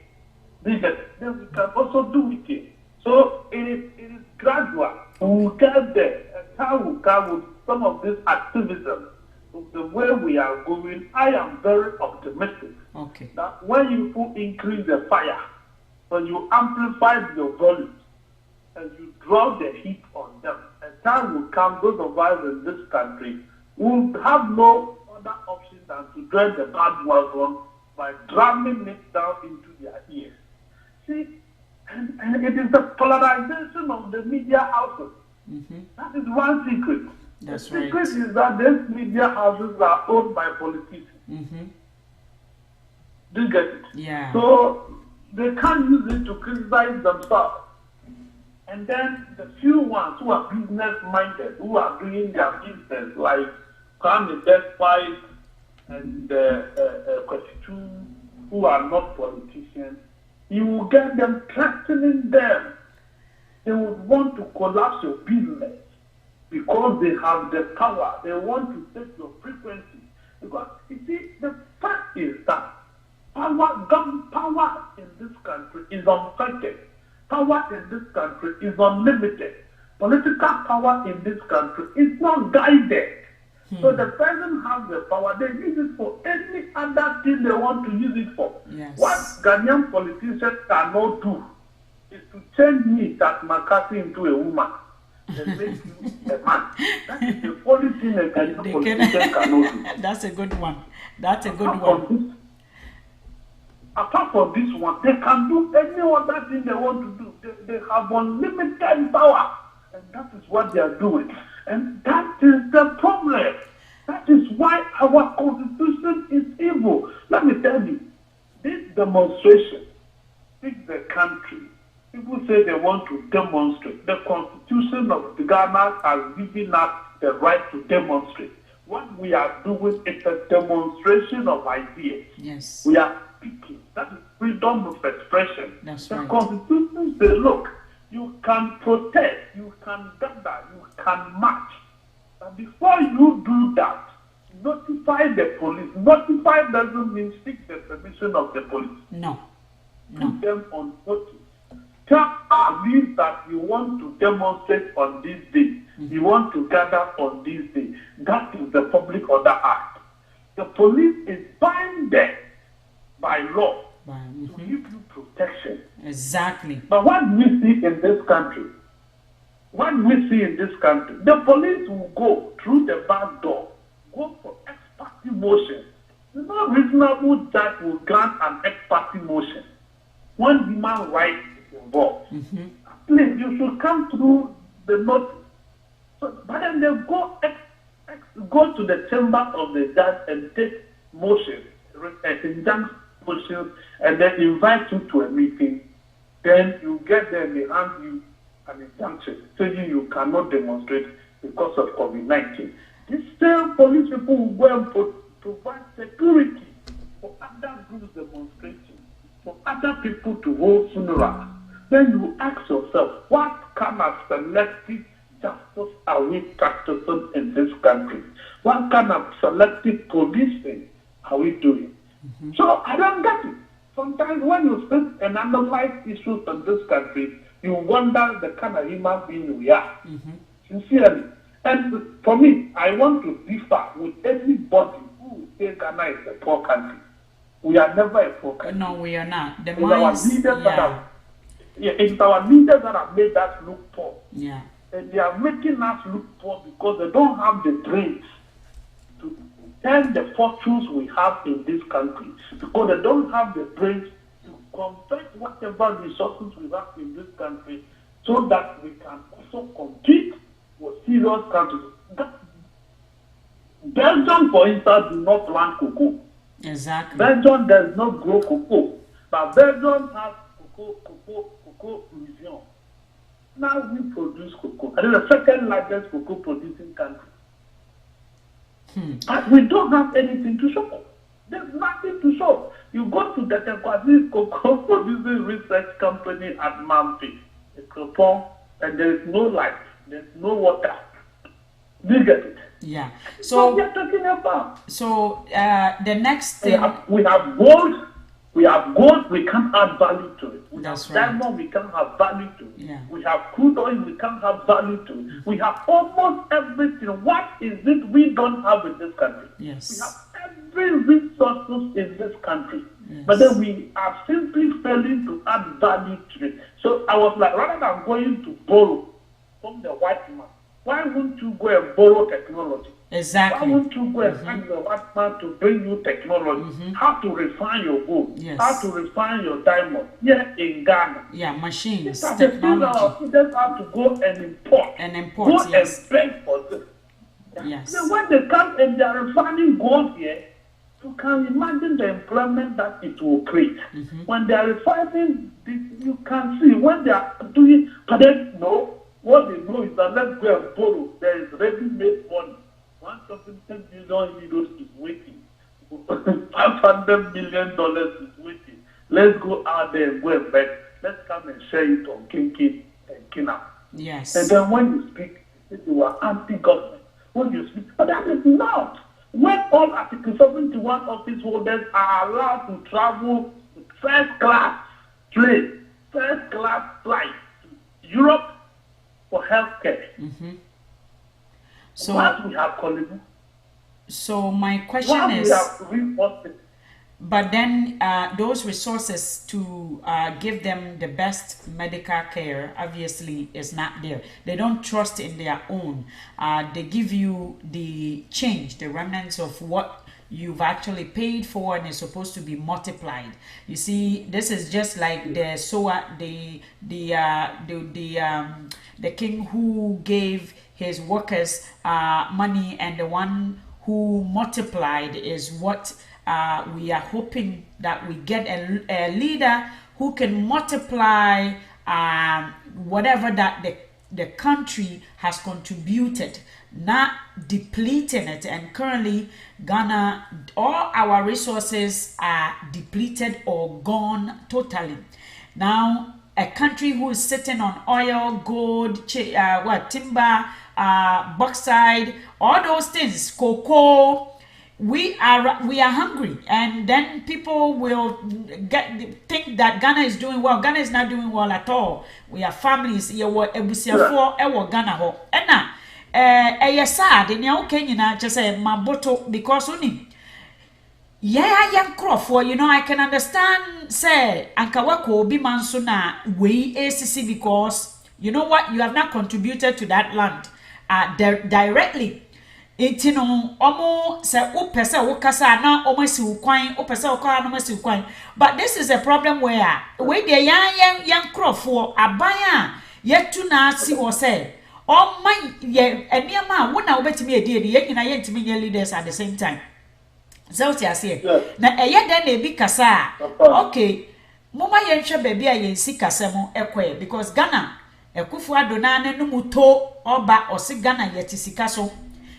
Then we can also do it here. So it is gradual. We will get there. And time will come with some of this activism. The way we are going, I am very optimistic. Okay. That when you increase the fire, when you amplify your volumes, and you draw the heat on them, and time will come, those of us in this country will have no other option than to drive the bad wagon by drumming it down into their ears. See, and it is the polarization of the media houses. Mm-hmm. That is one secret. That's the right. secret is that these media houses are owned by politicians. Mm-hmm. Do you get it? Yeah. So they can't use it to criticize themselves. And then the few ones who are business-minded, who are doing their business, like Kwame Despite and Kwesitu, who are not politicians, you will get them threatening them. They would want to collapse your business because they have the power. They want to take your frequency. Because, you see, the fact is that gun power in this country is unfettered. Power in this country is unlimited. Political power in this country is not guided. So the person has the power, they use it for any other thing they want to use it for. Yes. What Ghanaian politicians cannot do is to change me, that McCarthy, into a woman and make you a man. That is the only thing a Ghanaian politician cannot do. That's a good one. That's a good one. Apart from this one, they can do any other thing they want to do. They have unlimited power. And that is what they are doing. And that is the problem. That is why our constitution is evil. Let me tell you, this demonstration in the country, people say they want to demonstrate. The constitution of Ghana has given us the right to demonstrate. What we are doing is a demonstration of ideas. Yes. We are speaking. That is freedom of expression. That's the right. constitution says, look, you can protest, you can gather, you can march. But before you do that, notify the police. Notify doesn't mean seek the permission of the police. No. Put them on notice. Tell police that you want to demonstrate on this day. You want to gather on this day. That is the Public Order Act. The police is binded by law to give you protection. Exactly. But what we see in this country, the police will go through the back door, go for ex parte motion. No reasonable judge will grant an ex parte motion when human rights is involved. Please, you should come through the notice. So, but then they go to the chamber of the judge and take motions, injunction motions, and then invite you to a meeting. Then you get there and they hand you an injunction saying you cannot demonstrate because of COVID-19. These same police people will go and provide security for other groups demonstrating, for other people to hold funerals. Then you ask yourself, what kind of selective justice are we practicing in this country? What kind of selective policing are we doing? So I don't get it. Sometimes when you sit and analyze issues in this country, you wonder the kind of human being we are. Sincerely. And for me, I want to differ with anybody who say Ghana is a poor country. We are never a poor country. No, we are not. The it's our leaders that have made us look poor. Yeah. And they are making us look poor because they don't have the brains to turn the fortunes we have in this country, because they don't have the brains to convert whatever resources we have in this country so that we can also compete with serious countries. Belgium, for instance, do not plant cocoa. Exactly. Belgium does not grow cocoa, but Belgium has cocoa region. Now we produce cocoa. And it's the second largest cocoa producing country. And we don't have anything to show. There's nothing to show. You go to the Tekwasi cocoa producing research company at Mampi, and there is no light, there's no water. You get it? Yeah. So what we are talking about. So the next thing we have gold. We have gold, we can't add value to it. We That's have right. diamond, we can't have value to it. Yeah. We have crude oil, we can't have value to it. We have almost everything. What is it we don't have in this country? Yes. We have every resources in this country. Yes. But then we are simply failing to add value to it. So I was like, rather than going to borrow from the white man, why wouldn't you go and borrow technology? Exactly. Why won't you go and ask the white man to bring you technology? How to refine your gold? Yes. How to refine your diamond? Here in Ghana. Yeah, machines, These are the things that technology. our students have to go and import. Go Yes. and beg for this. Yes. Then when they come and they are refining gold here, you can imagine the employment that it will create. When they are refining, you can see when they are doing, but then no, what they know is that let's go and borrow. There is ready-made money. 1.10 billion euros is waiting. $500 million is waiting. Let's go out there and go and beg. Let's come and share it on Kinkin and Kina. Yes. And then when you speak, you are anti-government. When you speak, but that is not. When all Article 71 office holders are allowed to travel first class plane, first class flight to Europe for healthcare. So what we have colleagues. So my question is, but then those resources to give them the best medical care obviously is not there. They don't trust in their own. They give you the change, the remnants of what you've actually paid for, and it's supposed to be multiplied. You see, this is just like the king who gave his workers money, and the one who multiplied is what we are hoping that we get a leader who can multiply whatever that the country has contributed, not depleting it. And currently Ghana, all our resources are depleted or gone totally. Now a country who is sitting on oil, gold, timber, bauxite, all those things, cocoa, we are hungry, and then people will think that Ghana is doing well. Ghana is not doing well at all. We are families here ebusiafo Ghana ho. Ena sad in your Kenya just say maboto because only young crop, you know, I can understand say ankawako be mansuna we ACC because you know what, you have not contributed to that land directly. Itino omo se upese wokasa na omo si ukwan upese okara no si ukwan. But this is a problem where the young crofo abaya yetu na si wo say o man ye eniama wo na obetimi edi ye nyina ye ntimi ye leaders at the same time. So ti ase na eye den na ebi kasa okay moma ye nhwe ba bia ye nsi kasa mu ekwe because Ghana ekufu adona na numu to oba osi Ghana ye tisika so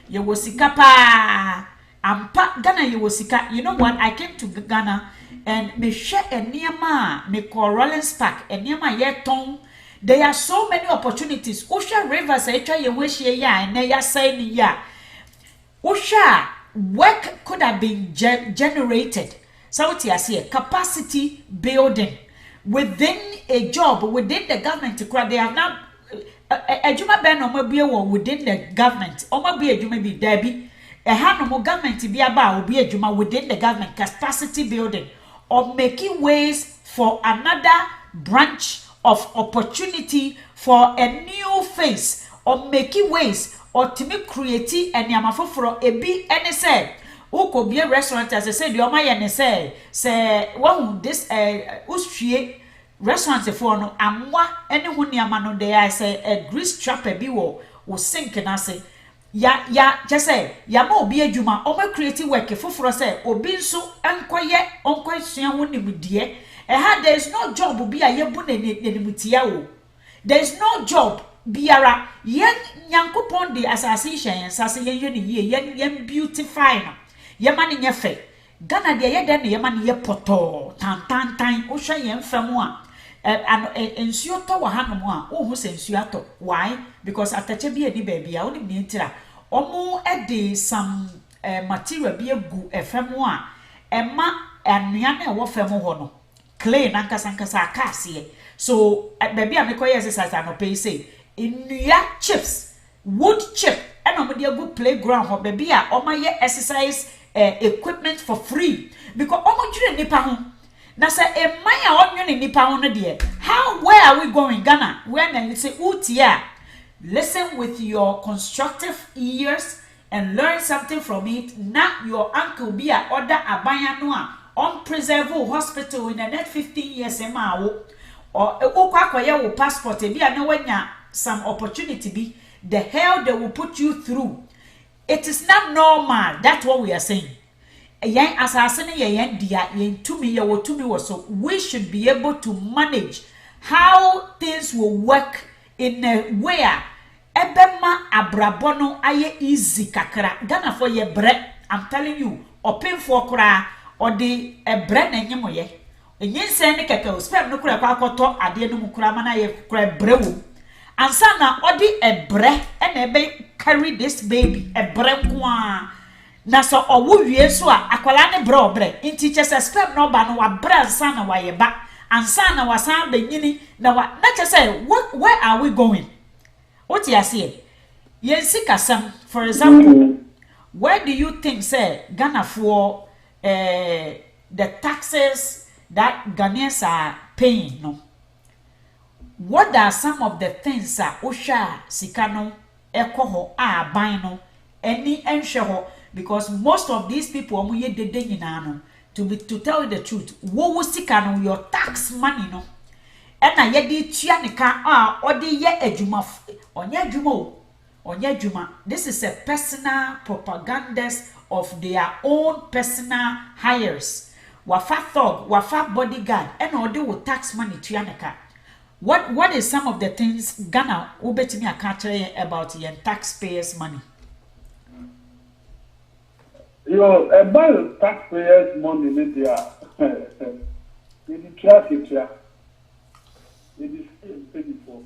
ye wosika pa ampa Ghana ye wosika. You know what, I came to Ghana and me share eniama me call Rollins Park eniama ye ton. There are so many opportunities. Usha rivers etwa ye wehie ya and ya say ni ya usha work could have been generated. So what you see, capacity building within a job, within the government. They have not ejuma ben omo within the government. Omo bi ejuma bi debi. Ha no government bi aba obi ejuma within the government, capacity building or making ways for another branch of opportunity for a new phase, or making ways or to me create and yamafoforo ebi any say Oko be a restaurant as I said, your my say, well, this Ustrie restaurant for no, and what anyone near man on there, I say, a grease trapper be will sink and I say, just say, mo be a juma, over creative work, for say, or being so unquiet, unquestioned with dear. There is no job will be a yabun. There is no job. Biara yen nyankopon de assassination sase yen beautify no ye mani nye fe Ghana de ye den ye mani ye poto tan o hwe yen fam a ensuo to wa hanom a o hu se ensuo ato why because atache bi edi ba bia o ni ntira omo e de some material bi egu efam a ema anua na wo fam ho no clay na nkasa akase so baby amekoye exercise anope say inua chips wood chip and omodi agu playground ho baby a omaye exercise equipment for free because omodwire nipa ho na say eman a onwene nipa ho no de where are we going Ghana where na say utia listen with your constructive ears and learn something from it not your uncle be a order abanya no a on preserve hospital in the next 15 years ema or ukwakoye wo passport e bia na wanya some opportunity be the hell they will put you through. It is not normal. That's what we are saying. Yen assassin yen dia yen to me was so we should be able to manage how things will work in a where ebema abrabono aye easy kakra Ghana for ye bread. I'm telling you open for kra or the bread na nyemoye enyin sen ne keke spam no kura kwa akoto ade no mukura mana ye kura brewu ansana odi ebre ene be carry this baby ebre kwa na so owo wie so a akwala ne bre inti chese spam no ba no wa bre ansana wa ye ba ansana wa san be nyini na wa na chese where are we going what you say yen sikasam for example where do you think say Ghana for the taxes that Ghanaians are paying no what are some of the things that osha sikano ekoho ban no any enhwe because most of these people omuye dede nyina no to tell you the truth wo sikano your tax money no ena ye di tua ne ka ode ye adwuma onye adwuma this is a personal propagandist of their own personal hires wafa thug wafa bodyguard ena ode wo tax money tua ne ka. What is some of the things Ghana ubetimi akachire about your taxpayers' money? About taxpayers' money, they are paying for.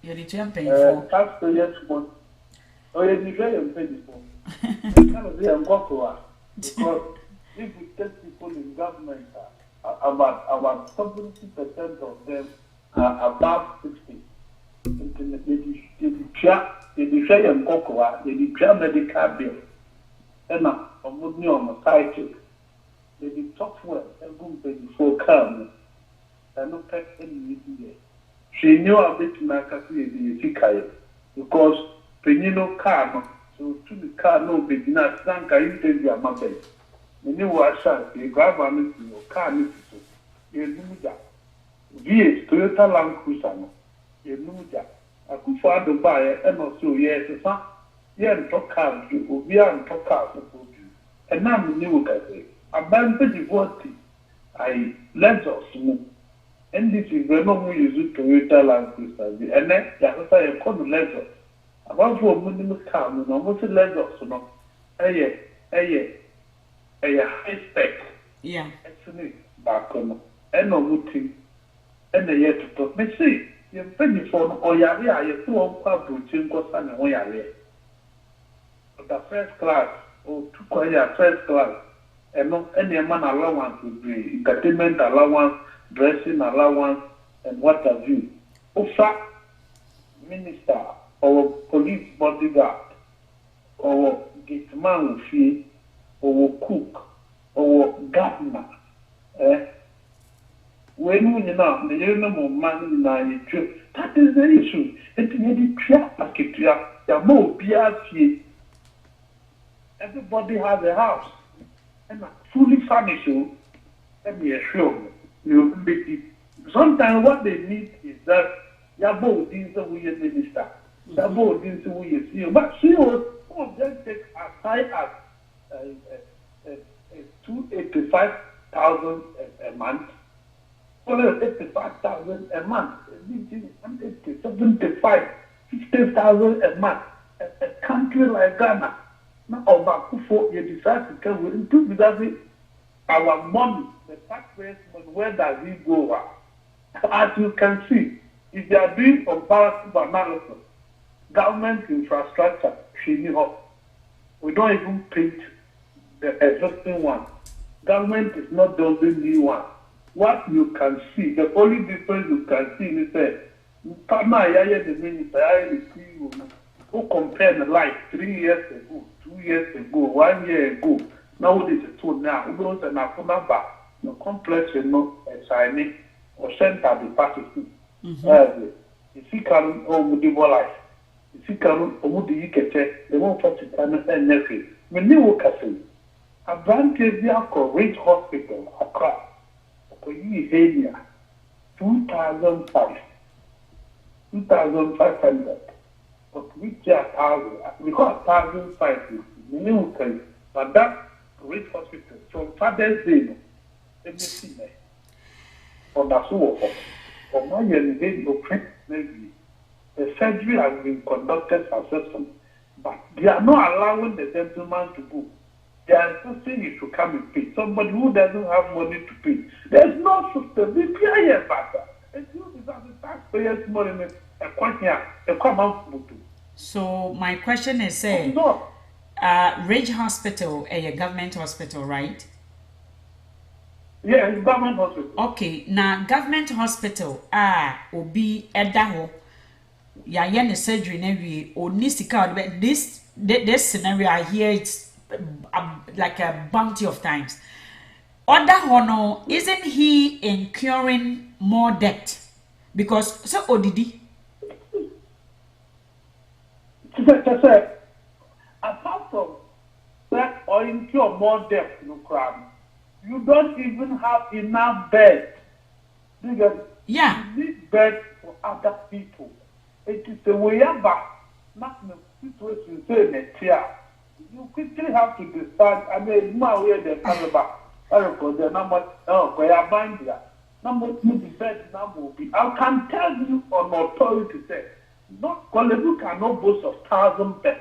You're paying for taxpayers' money. Oh, you're paying for. Kind of because if we take people in government, about 70% of them. Above 60. They try and cocoa, they try medical bill. And now, on the side, they did software and go before come and not pay any year. She knew a bit like a the because Penino car, so to the car no big not thank I interview a mother. The new washer, the government, your car needs to. You do that. V8 Toyota Land Cruiser no ye nuja akufo adobaye e no so ye sesa ye ntoka ju obi a ntoka so ju e na me ni wukase aban pe divoti ai Lexus mu ndc we no mu use Toyota Land Cruiser bi ene ya sesa ye ko no Lexus abafo mu ni car mu no mo se Lexus no eye high spec yeah actually back on eno muti and the year to talk. Me see, you penny for or yare, you two on quabutin cost and a way. The first class or two quiet first class, and not any man allowance would be entertainment allowance, dressing allowance, and what have you. Offer minister or police bodyguard or gate man fee or cook or gardener. When you know the minimum money that is the issue. It is the trap packet. You are more PRC everybody has a house. And fully furnished, let me assure you. Sometimes what they need is that Yabo didn't say we are minister. Yabo didn't say we are CEO. But CEO, some of them take as high as 285,000 a month. 85,000 a month. 75, 50,000 a month. A country like Ghana, now Obakufo, you decide to come with into because our money, the taxpayers' money, where does it go? As you can see, if they are doing comparative analysis, government infrastructure, we don't even paint the existing one. Government is not building new one. What you can see, the only difference you can see is that the minister, who compare the life 3 years ago, 2 years ago, 1 year ago, now it is 2 now. We don't have a number, no complex, a Chinese or center the party. If you can, life. If you can, they won't touch it and nothing. When you work as a branch of Rich Hospital, Accra, Kenya, 2,500. But which are 1,000, because 1,500 minimum, but that Rich Hospital from Father's Day, let me see there. On the soul of my year, maybe the surgery has been conducted successfully, but they are not allowing the gentleman to go. They are insisting he should come and pay. Somebody who doesn't have money to pay. There's no system. We pay a matter. It's not the taxpayers' money. So my question is, Ridge Hospital, a government hospital, right? Yeah, it's government hospital. Okay, now government hospital, obi edaho, ya yen surgery nevi or nisika, but this scenario I hear it's like a bounty of times. Other hono, isn't he incurring more debt? Because so odidi. Apart from that, or incur more debt, no crime. You don't even have enough bed. Because you need bed for other people. It is the way back, not the situation say next year. You quickly have to decide. I mean, my way the caliber. The number, where I bind here. Number 2, the bed number will be. I can tell you on authority say, not Kolebu cannot boast of 1,000 beds.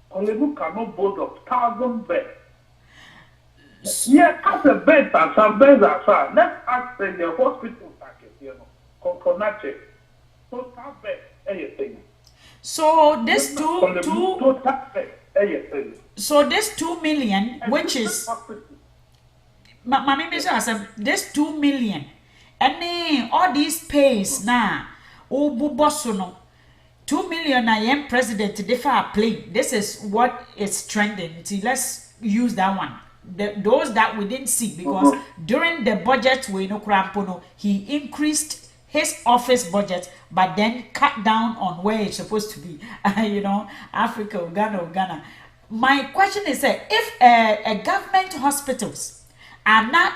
Kolebu cannot boast of 1,000 beds. Yeah, as a bed and some beds are fine. Let's ask the hospital package, Kokonache. Total bed, anything. So this so this 2 million, which is this 2 million, and all these pays now, bosono 2 million. I am president defa play. This is what is trending. See, let's use that one. Those that we didn't see, because during the budget we he increased his office budget, but then cut down on where it's supposed to be. Africa, Ghana. My question is if a government hospitals are not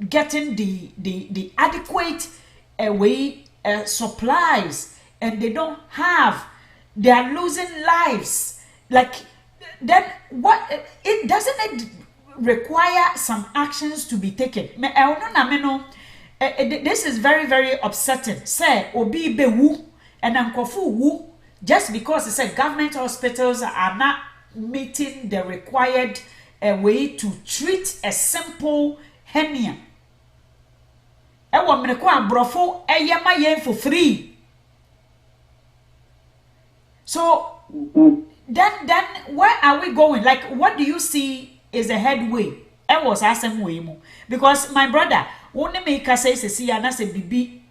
getting the adequate supplies, and they don't have, they are losing lives. Like, then what? It doesn't require some actions to be taken. This is very, very upsetting. Say obi be wu and ankofu wu just because it's a government hospitals are not meeting the required way to treat a simple hernia. Ewa mneko abrofo eyema yen for free. So then where are we going? Like, what do you see is a headway? It was asem way mo, because my brother only make us say na say bibi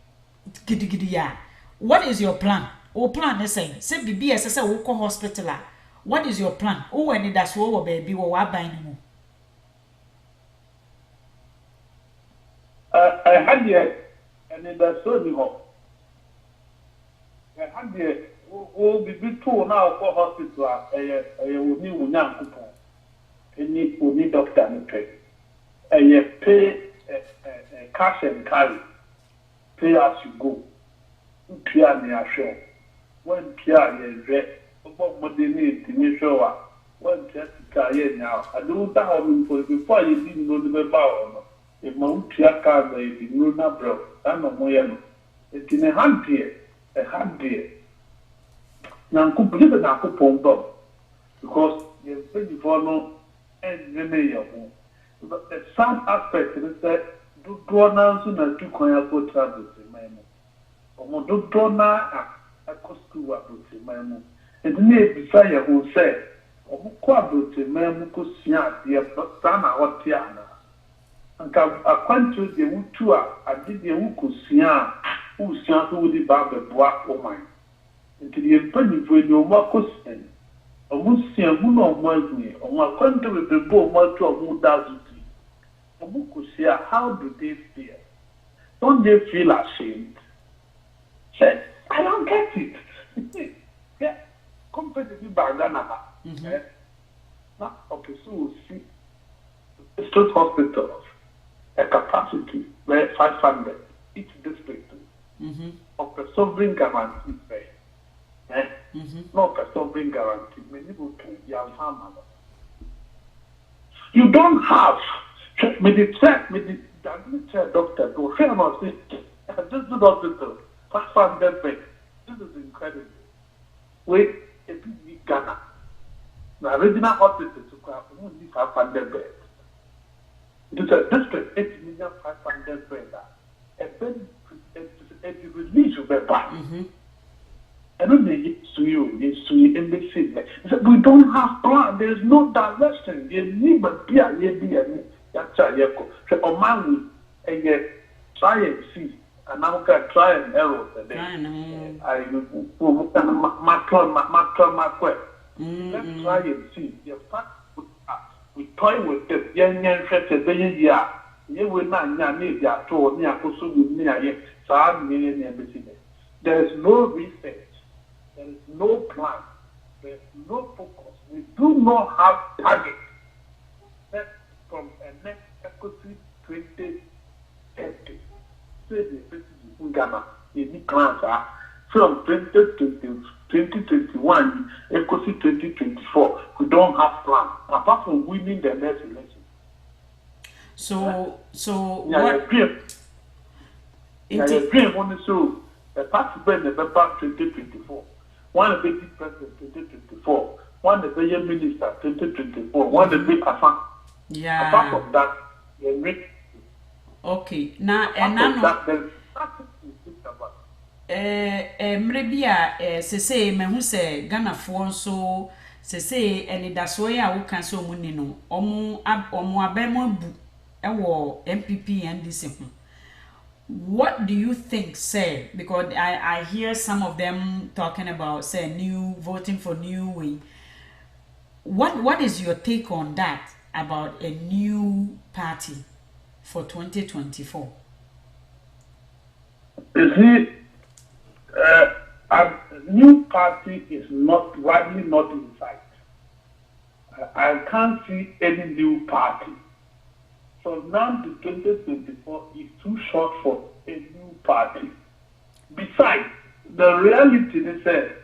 gidi ya. What is your plan? O plan is saying say bibi as say wo ko hospital. What is your plan? O when that's wo baby wo wa ban mo. I had here and in the Sony home. I had here will be told now for hospital, will need one coupon. Any will need doctor and pay. You pay cash and carry. Pay as you go. Pierre near show. When Pierre is red, about what they need to show. When Pierre is now, I don't know before you didn't know the power. If Mount Pierre car, they did not bro. I know more. It's in a hand here. A hand here. Now, complete the Naku because you're pretty for no and the but the sad aspect is that do draw soon as two coin go travel to my mom. Or do draw now a cost to what to my mom. And the name beside your who said, or quadro to my mucus yard, dear Sana or Tiana. And come a country the Wutua, I did the Wukusia, who sent who the barber black or mine. Into the penny for your Marcus and a Musian who know me, or my country with the bow much of who does it. Omukusia, how do they feel? Don't they feel ashamed? Said, I don't get it. Yeah, competitive Ghana. Not okay, so see, state hospitals, a capacity where 500 each district of a sovereign guarantee pay. Not a sovereign guarantee. Many people can you don't have. Me the doctor to share my sister. This is hospital. 500 beds. This is incredible. Wait, a big Ghana. The original hospital to have only 500 beds. It is a district 8,500,000 beds. A bed, a release of a back. I don't think it's to you in the city. We don't have plan. There is no direction. You need but be a that's a yeko. So, on man, and yet try and see, and now can try and error today. I my quest. Let's try and see. The fact we toy with the young interested year. You will not need that told near Kusu near yet. There is no research. There is no plan. There is no focus. We do not have target. From a next equity 2030. Say the in Ghana, in class from 2021, equity 2024. We don't have plan apart from winning the next election. So yeah, what? So the party ben the paper 2024. One of the big president 2024. One of the minister 2024. One of the big affair. Yeah. Apart from that, you're rich. Okay. Now, and now, maybe say me who say Ghana for so say any that's why I will cancel money no. Omu abemo bu ewo MPP and this. What do you think, say? Because I hear some of them talking about say voting for new way. What is your take on that? About a new party for 2024? You see, a new party is not widely not in sight. I can't see any new party. So now the 2024 is too short for a new party. Besides, the reality is that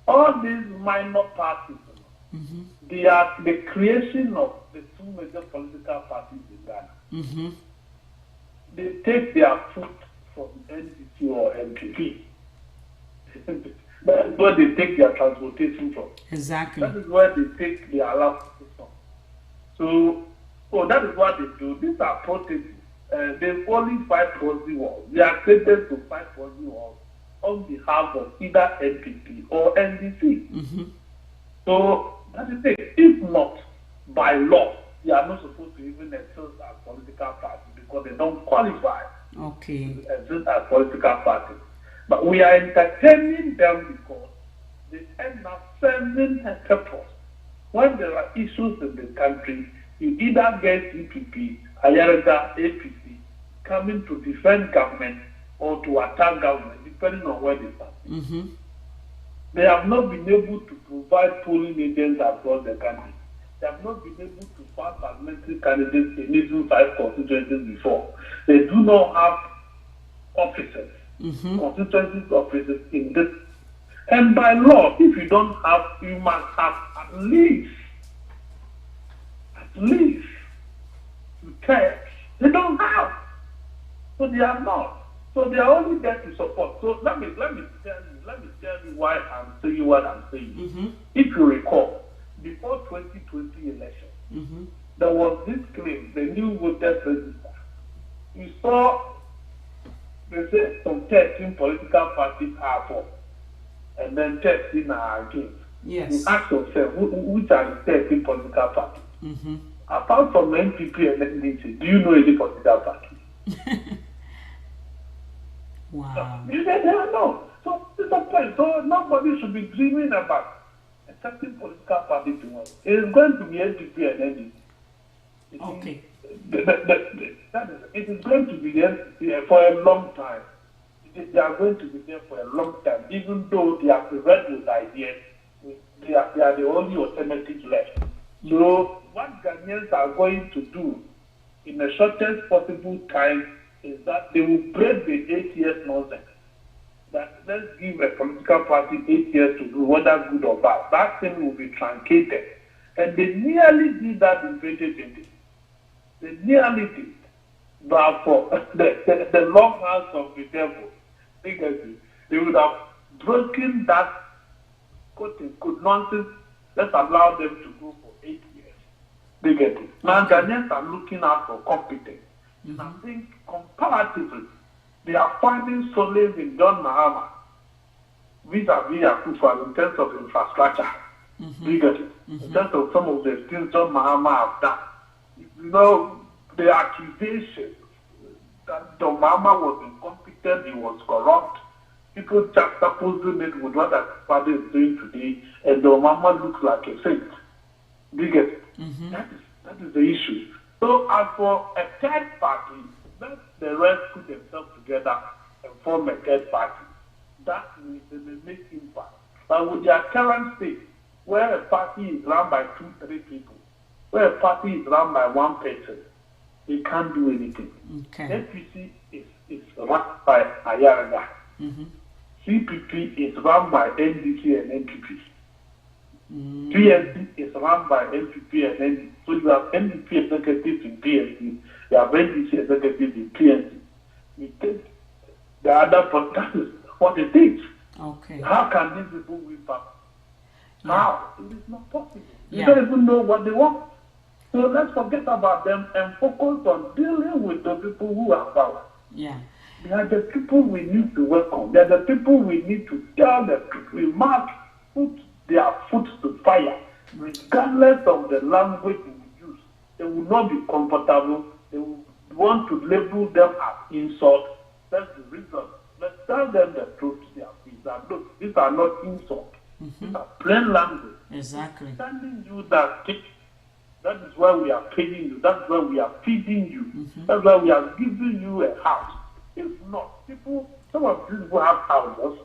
all these minor parties, they are the creation of the two major political parties in Ghana. They take their food from NDC or MPP. That is where they take their transportation from. Exactly. That is where they take their allowances from. So that is what they do. These are protests. They only fight proxy wars. They are created to fight proxy wars on behalf of either NPP or NDC. So that is it. If not, by law, they are not supposed to even exist as political parties because they don't qualify to exist as political parties. But we are entertaining them because they end up serving a purpose. When there are issues in the country, you either get CPP, Ayarega, APC coming to defend government or to attack government, depending on where they stand. They have not been able to provide polling agents across the country. They have not been able to find parliamentary candidates in even 5 constituencies before. They do not have officers, constituency officers in this. And by law, if you don't have, you must have at least to test. They don't have. So they are not. So they are only there to support. So let me tell you why I'm saying what I'm saying. If you recall, before 2020 election, there was this claim, the new voters register. You saw, they said some 13 political parties are for, and then 13 are against. Yes. You ask yourself, which are the 13 political parties? Apart from NPP and NDC, do you know any political party? Wow. You said there are no. So it's a point. So nobody should be dreaming about a certain political party to win. It's going to be NPP and NDC. Okay. It is going to be there for a long time. They are going to be there for a long time, even though they are prepared with ideas. They are the only alternative left. So what Ghanaians are going to do in the shortest possible time is that they will break the 8 years nonsense. That let's give a political party 8 years to do whether good or bad. That thing will be truncated. And they nearly did that in 2020. They nearly did. But for the long hands of the devil, they would have broken that quote-unquote nonsense. Let's allow them to go for 8 years. They get it. Now Ghanaians are looking out for competence. And I think comparatively, they are finding solace in John Mahama vis-a-vis Akufo in terms of infrastructure. They get it. In terms of some of the things John Mahama have done. You know, the accusation that John Mahama was incompetent, he was corrupt. People just supposing it with what Akufo is doing today, and John Mahama looks like a saint. They get it. That is the issue. So as for a third party, let the rest put themselves together and form a third party. That means they may make impact. But with their current state, where a party is run by 2-3 people, where a party is run by one person, they can't do anything. Okay. APC is run by Ayaraga. CPP is run by NDC and NPP. PNC is run by NPP and NDC. So you have NDP executives in PNC, you have NDC executives in PNC. You take the other, but that is what it is. Okay. How can these people win back? How? It is not possible. You Yeah. don't even know what they want. So let's forget about them and focus on dealing with the people who have power. Yeah. They are the people we need to work on. They are the people we need to tell the truth. We must put their foot to fire, regardless of the language we use. They will not be comfortable. They will want to label them as insult. That's the reason. Let's tell them the truth to their face. That look, these are not insults. These are plain language. Exactly. Telling you that that is why we are paying you. That's why we are feeding you. That's why we are giving you a house. If not, some of these people have houses.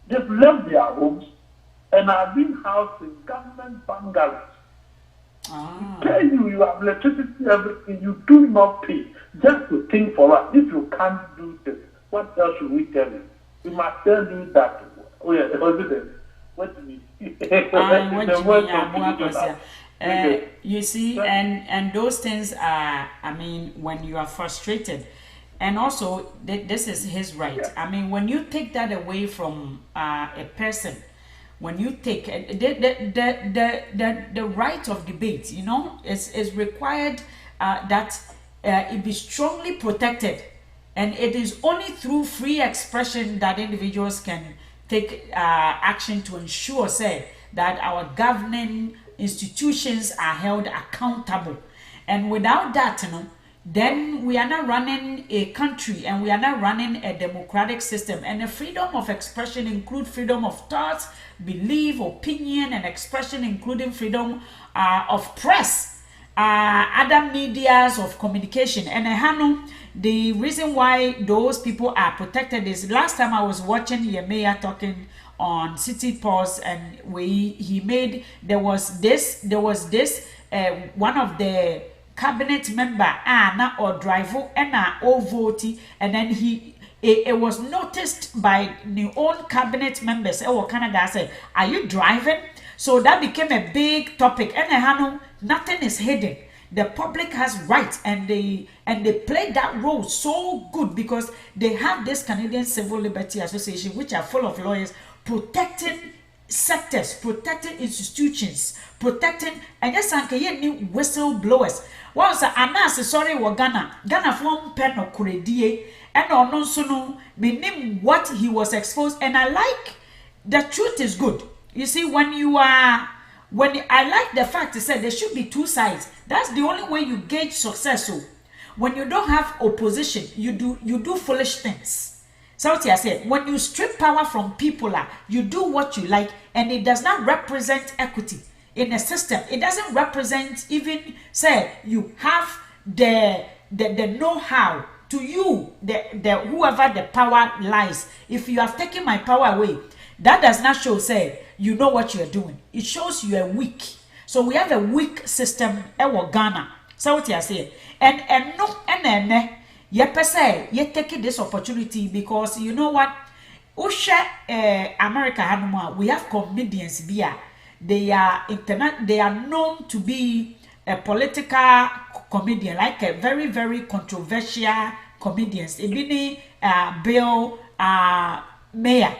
They've left their homes and are being housed in government bungalows. Pay you have electricity, everything. You do not pay. Just to think for us. If you can't do this, what else should we tell you? We must tell you that. Oh yeah, what do you mean? You see, and those things are, I mean, when you are frustrated, and also this is his right. Yeah. I mean, when you take that away from a person, when you take the right of debate, you know, is required that it be strongly protected, and it is only through free expression that individuals can take action to ensure, say, that our governing institutions are held accountable. And without that, you know, then we are not running a country and we are not running a democratic system. And the freedom of expression include freedom of thought, belief, opinion, and expression, including freedom of press. other medias of communication. And the reason why those people are protected is last time I was watching Yemea talking on City Pulse, and there was this one of the cabinet member na or driver and or vote, and then it was noticed by the own cabinet members. Canada said, "Are you driving?" So that became a big topic. And nothing is hidden. The public has rights, and they play that role so good because they have this Canadian Civil Liberty Association, which are full of lawyers protecting sectors, protecting institutions, protecting, and just new whistleblowers. Once sorry Ghana from pen or kuredie, and no so no meaning what he was exposed. And I like the truth is good. You see, when I like the fact to say there should be two sides. That's the only way you gauge success. So when you don't have opposition, you do foolish things. So what I said, when you strip power from people, you do what you like, and it does not represent equity in a system. It doesn't represent even say you have the know-how to you, the whoever the power lies. If you have taken my power away, that does not show say you know what you are doing. It shows you are weak. So we have a weak system in Ghana. So what I say, and you take this opportunity because you know what? America, we have comedians here. They are known to be a political comedian, like a very, very controversial comedians. Ebini Bill Mayer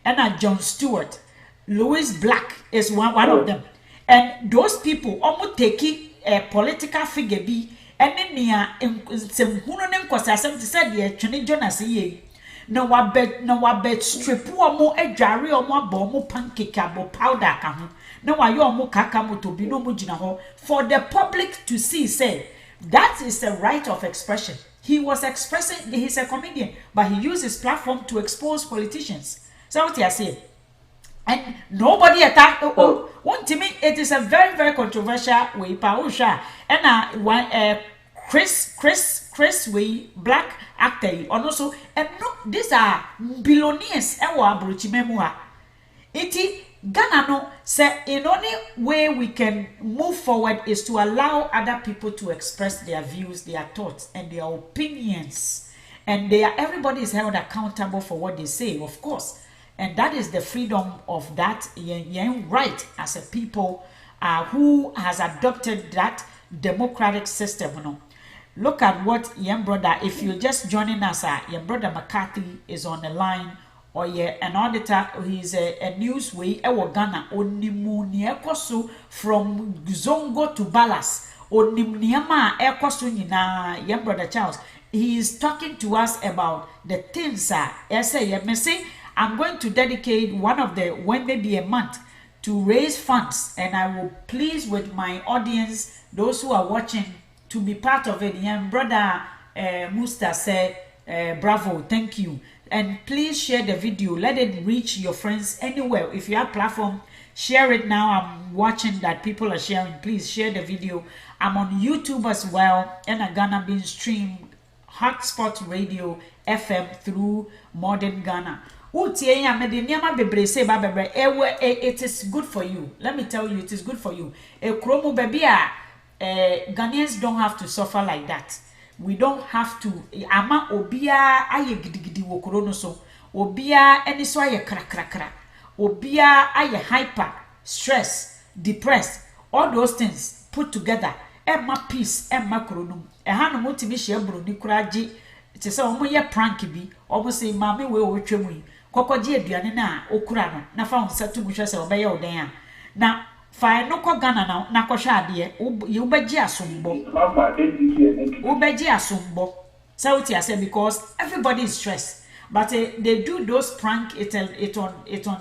and John Stewart. Louis Black is one of them. And those people almost take a political figure be and then some hunonem kwasasem to say the Trini Jonas ye. No wabet strip mo a jarry or more bomb pancake abo powder kamu. No wa yo mo kakamu to be no mujina for the public to see say that is the right of expression. He was expressing, he's a comedian, but he used his platform to expose politicians. So what I say? And nobody attacked. One to me, it is a very, very controversial way. And Chris way black actor. And also, and no, these are billionaires. Iti Ghana no say in only way we can move forward is to allow other people to express their views, their thoughts, and their opinions. And everybody is held accountable for what they say, of course. And that is the freedom of that right as a people who has adopted that democratic system. You know. Look at what young brother, if you're just joining us, young brother McCarthy is on the line, or an auditor, he's a newsway, Ghana, Onimunia Kosu from Zongo to Balas, Onimniama Ekosu Nina, young brother Charles. He is talking to us about the things, I'm going to dedicate one of maybe a month to raise funds, and I will please with my audience, those who are watching, to be part of it. Young brother Musta said, bravo, thank you. And please share the video. Let it reach your friends anywhere. If you have platform, share it now. I'm watching that people are sharing. Please share the video. I'm on YouTube as well, and I'm gonna be streamed Hotspot Radio FM through Modern Ghana. It is good for you. Let me tell you, it is good for you. Ghanaians don't have to suffer like that. We don't have to. Ama obia aye gidigidi wokoro so. Obia eni so aye kra. Obia aye hyper, stress, depressed. All those things put together. Emma peace, emma kronum. Ehanu motimi share broni kuraji. It is omo ye prank bi. Omo say mama we o twemu. Kokoji aduane na okura no. Na fa onsa tu buhwe se obeye odan a. Na fa no ko Ghana na ko hwa ade you beji asombo. Ubeji asombo. So what I say, because everybody is stressed. But they do those prank it on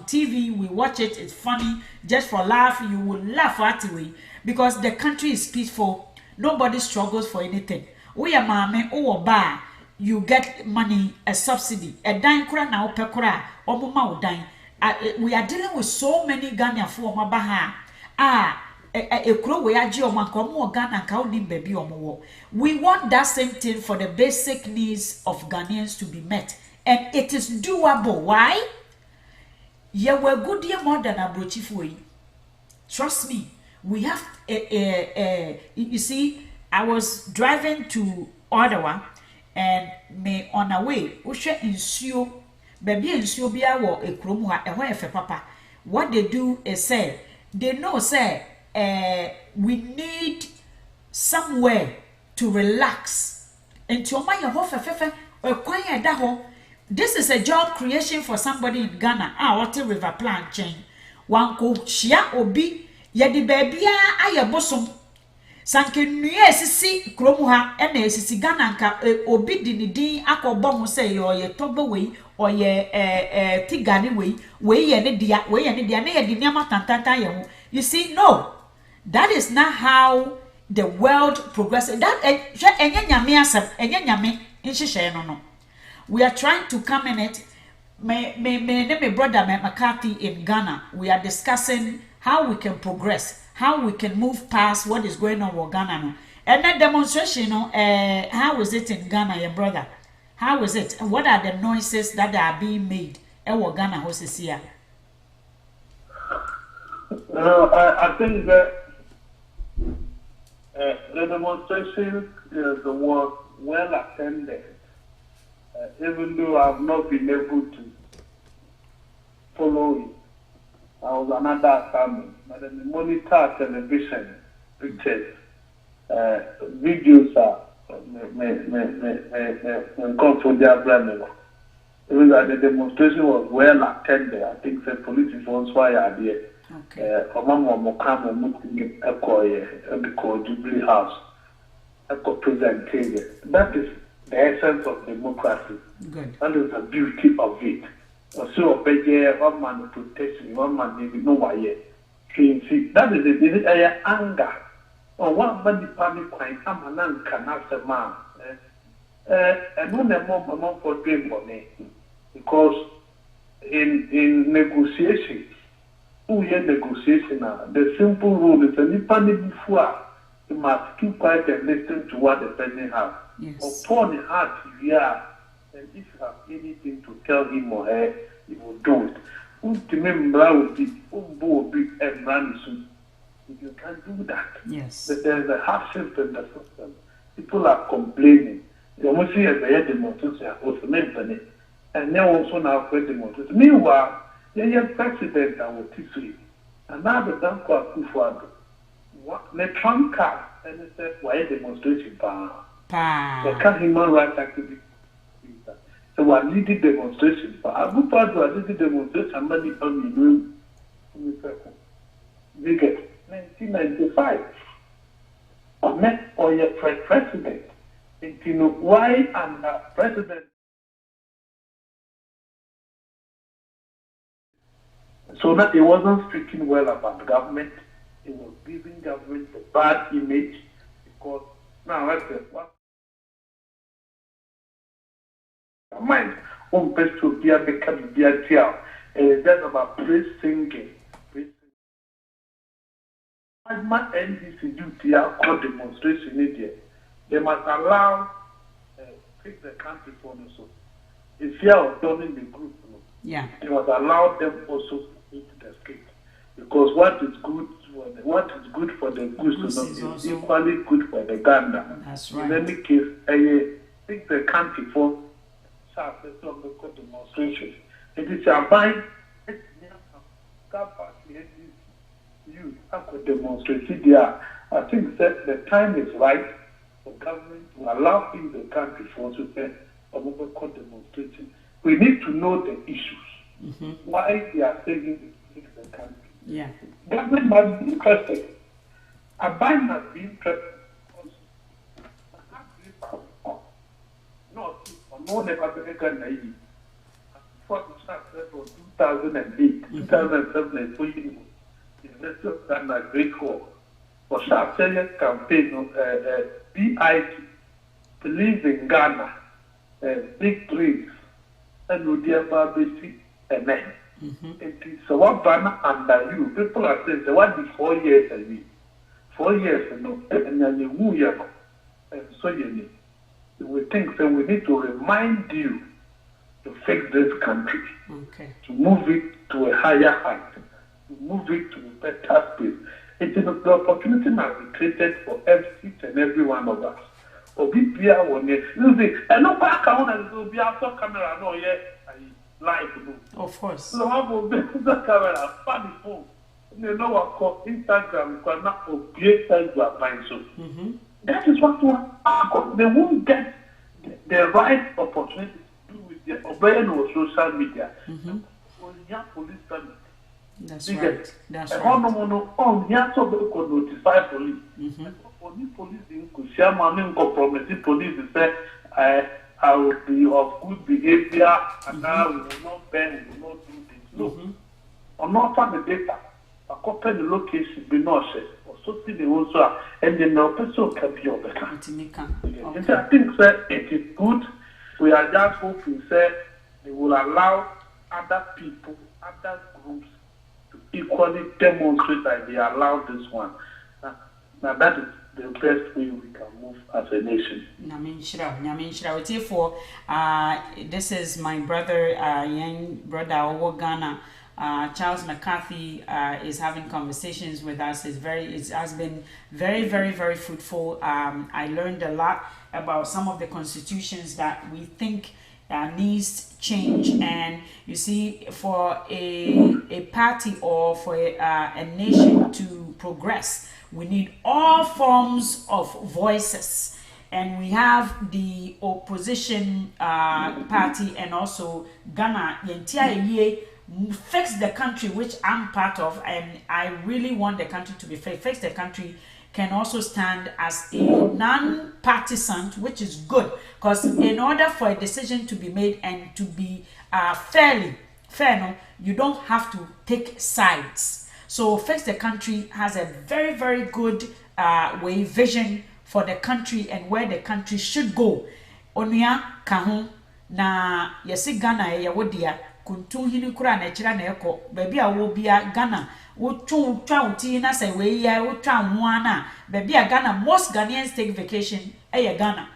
TV, we watch it, it's funny, just for laugh, you will laugh at it because the country is peaceful. Nobody struggles for anything. We are mame or bar, you get money, a subsidy, a dime kura na opekura, obuma dime. We are dealing with so many Ghanaian for mabaha. ekuro we agi omo anka omo Ghana nka oni baby omo. We want that same thing for the basic needs of Ghanaians to be met, and it is doable. Why? Yeah, we're good here more than abrochifo. Trust me. We have you see, I was driving to Ottawa and me on our way. Ushe insuo, baby insuo biya wo ekrom ha ehwe efe papa. What they do is say they know say we need somewhere to relax. And to my ho fefefe ekwan da ho. This is a job creation for somebody in Ghana. What river plan chain. One ko shia obi ye di baby aye bosom. Sanke nuye esisi kromu ha ena esisi Ghana nka obi di ni din akobom ho say ye tobe we or ye tigani we ye ne dia na ye di niama tantanta ye ho. You see, no, that is not how the world progresses. That enye nyame asem enye nyame nhihye no. We are trying to come in it. My brother McCarthy in Ghana, we are discussing how we can progress, how we can move past what is going on with Ghana. No? And that demonstration, how is it in Ghana, your brother? How is it? And what are the noises that are being made? Ewo Ghana houses here. I think that the demonstration was well attended. Even though I've not been able to follow it, I was another assignment. But then the monitor television pictures, videos are come from their brand. Even though the demonstration was well attended, I think the police force were there. Okay. Jubilee House, that is the essence of democracy. Good. That is the beauty of it. So, one man protection, one man maybe no why. That is the anger. Or one body panic crying, I'm an cancer man. And no more for dream for me. Because in negotiation, who hear negotiation, the simple rule is any panic before you must keep quiet and listen to what the person has. Yes. Upon the heart, and if you have anything to tell him or her, you will do it. If you can't do that, yes. But there is a hardship in the system. People are complaining. You almost see a demonstration was mentioned, and now also now for demonstration. Meanwhile, the president will teach you. And now the Danko Akufo-Addo, the Trump card, and it says, why demonstration? The human rights activists. So we are leading demonstrations. But Abu Bakr was leading demonstrations. Many on the room. 1995. I met on your president. And you know why and president. So that he wasn't speaking well about the government. He was giving government a bad image because now let's say what. Mind on best to be a become be a tear. That's about praise singing. As my NDC do tear called demonstration India, they must allow take the country for the so. If you are done in the group, yeah, they must allow them also to eat the state. Because what is good for the goose is equally good for the gander. That's right. In any case, I think the country for demonstration. It is a mind you have demonstrate there. I think that the time is right for government to allow in the country for to say demonstration. We need to know the issues. Why they are saying in the country. Yeah. Government must be interested. A bind must be interested. No, never taken for 2008, 2007, and 2008. Investors done a great call for sharp campaign. BIT, believe in Ghana, big dreams, and would ever be a man. So what banner under you? People are saying, what is 4 years a week? 4 years no and then you so you we think that we need to remind you to fix this country, to move it to a higher height, to move it to a better space. It is the opportunity that we created for each and every one of us. Obibia one day, and no back on and will be after camera, no yet live. Of course. So I will be the camera, funny phone. You know what called Instagram, cannot obey Instagram, mind so. That is what they won't get the right opportunity to do with their obeying or social media. Police service. That's right. That's right. Notify police. Only police in Kushama compromise police say I will be of good behavior and I will not bend, will not do this. No. On not find the data, a copy the location be not shared. So see the also and then the person can be over. I think that it is good. We are just hoping that they will allow other people, other groups to equally demonstrate that they allow this one. Now that is the best way we can move as a nation. This is my brother, young brother over Ghana. Charles McCarthy is having conversations with us. It has been very, very, very fruitful. I learned a lot about some of the constitutions that we think needs change. And you see, for a party or for a nation to progress, we need all forms of voices. And we have the opposition party and also Ghana, the entire year, fix the country, which I'm part of, and I really want the country to be fixed. Fix the country can also stand as a non-partisan, which is good, because in order for a decision to be made and to be fair, no, you don't have to take sides. So Fix the Country has a very, very good vision for the country and where the country should go. Onia kaho na yesi Ghana ya wodia kuntu hini kura na chira na eko baby a wo bia Ghana wo twa uti na say we ya wo twa ho ana baby a Ghana. Most Ghanaians take vacation Ghana.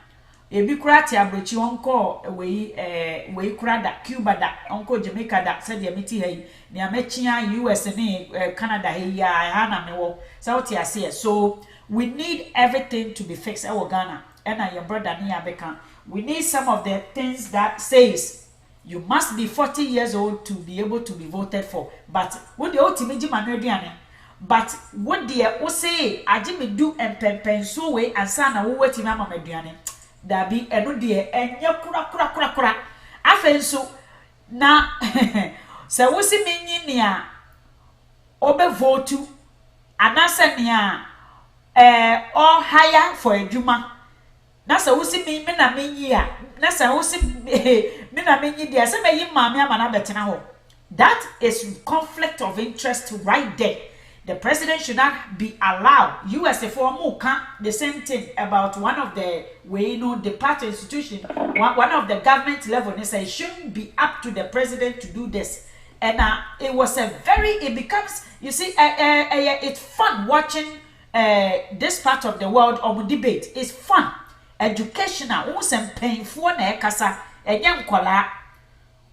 Ebi kura ti abrochi onko we kura da Cuba da onko Jamaica da said ya meti hey ni amechia US ni Canada hey ya hana me wo so ti ase. So we need everything to be fixed Ghana. And your brother ni abeka, we need some of the things that says you must be 40 years old to be able to be voted for. But what the ultimate manudiane, but what the o say ajime do and so way and sana wo wati mama mediane da bi eno de enye kura afen so na se wo si menyi nia obe vote anasa nia or hire for adwuma na se wo si me na menyi a na se wo si me na menyi dia se meyi maame ama na betena ho. That is conflict of interest right there. The president should not be allowed. USA for Muka, the same thing about one of the the party institution, one of the government level. They say it shouldn't be up to the president to do this. And it was it becomes, you see, it's fun watching this part of the world of debate. It's fun. Educational. Who sem painful na ekasa. Enyam kola.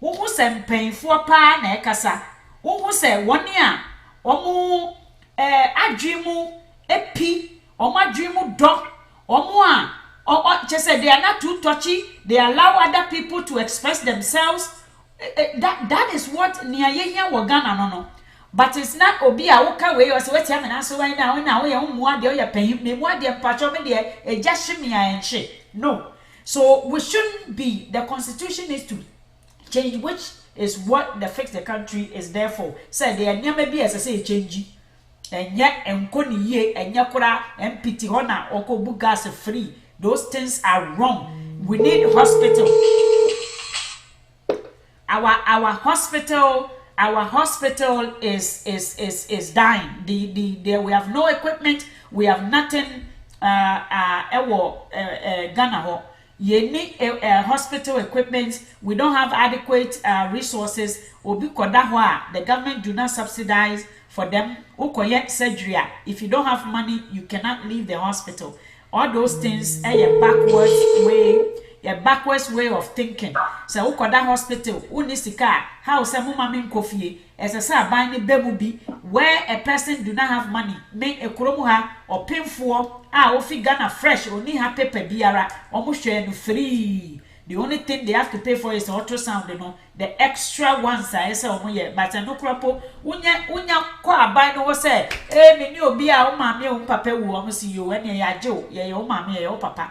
Who sem painful pa na ekasa. Who say 1 year. Omu adrimu epi. Omu adrimu dog. Omu just they are not too touchy. They allow other people to express themselves. That is what niya Ghana no. But it's not obi a woka we was wet am na so wan na we mu ade o ya pan me mu ade mpacho me de eja hweme enche. No. So we shouldn't be, the constitution is to change, which is what the Fix the Country is there for. Say there nyama bi as say change. Enya enko ni ye enya kura MPT hona okobu gas free. Those things are wrong. We need hospital. Our hospital is dying. We have no equipment. We have nothing. Ghana ho. You need hospital equipment. We don't have adequate resources. Obi koda ho a the government do not subsidize for them ukoye surgery. If you don't have money, you cannot leave the hospital. All those things are your backwards way of thinking. So ukoda hospital unisika how say mo mama nkofie as a say ban ne bemu bi where a person do not have money me ekromu ha opemfo ofi Ghana fresh oni ha paper biara omo hwe no free. The only thing they have to pay for is ultrasound, you know. The extra ones I say but no cropo unya ko aban no say me ni obi a o ma me o papa wu o si yo ene ya je ye o ma me ye o papa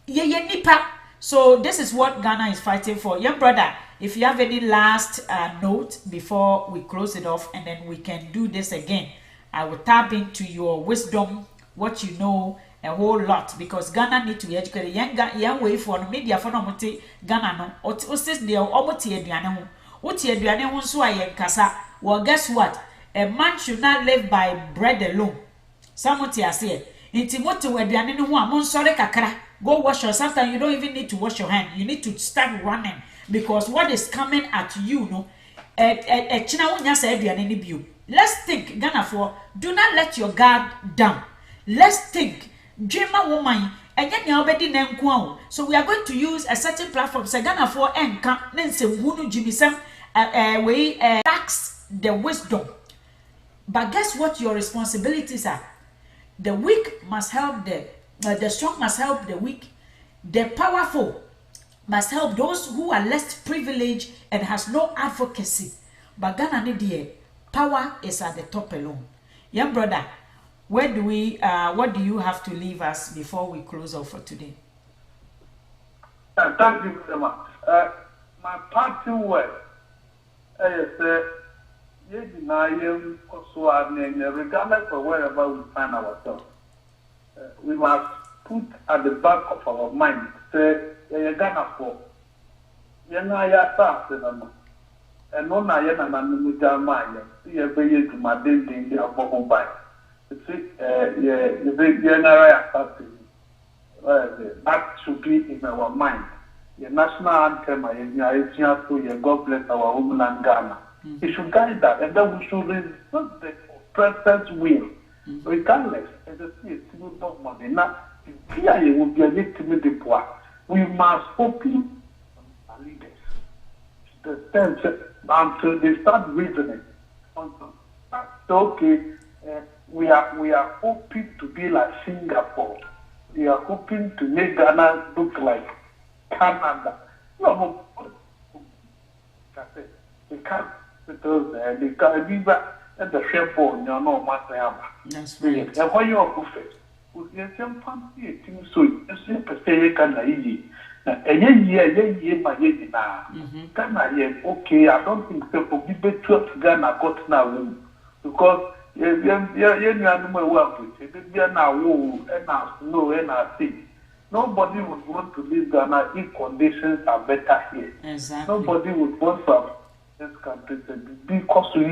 ye nipa. So this is what Ghana is fighting for. Young brother, if you have any last note before we close it off and then we can do this again, I will tap into your wisdom, what you know a whole lot, because Ghana need to be educated. Young way for media for no mote Ghana no o says they almost aduane ho. Oti aduane ho so ayen kasa. Well, guess what? A man should not live by bread alone. Samoti ase. Inti moto aduane no ho amon sore kakra. Go wash your. Sometimes you don't even need to wash your hand. You need to start running because what is coming at you, no. China wonya say aduane ni bio. Let's think Ghana for. Do not let your guard down. Let's think. Dreamer woman and yet now bedi na nko. So we are going to use a certain platform say Ghana for enka nense hunu jimisem we tax the wisdom. But guess what your responsibilities are? The weak must help the strong must help the weak. The powerful must help those who are less privileged and has no advocacy. But Ghana need power is at the top alone. Young brother, where do we what do you have to leave us before we close off for today? Thank you very much. My parting word is regardless of wherever we find ourselves, we must put at the back of our mind say Ghana for Yana tax and no na yana na mujama ya be to my building the above by. That should be in our mind. The national anthem, God bless our homeland Ghana. It should guide that, and then we should resist the president's will. Regardless, as I see, it's not money. Now, here will be a victim de poor. We must open our leaders. The sense until they start reasoning. Okay. We are hoping to be like Singapore. We are hoping to make Ghana look like Canada. No, they can't because they can't be at the shampoo. You know what they have. That's right. And why you are buffet? With the same fancy thing, so you simply say Ghana easy. And yeah, my now. Ghana, okay. I don't think people be better to Ghana got now because. Nobody would want to leave Ghana if conditions are better here. Exactly. Nobody would want to have this country to be because we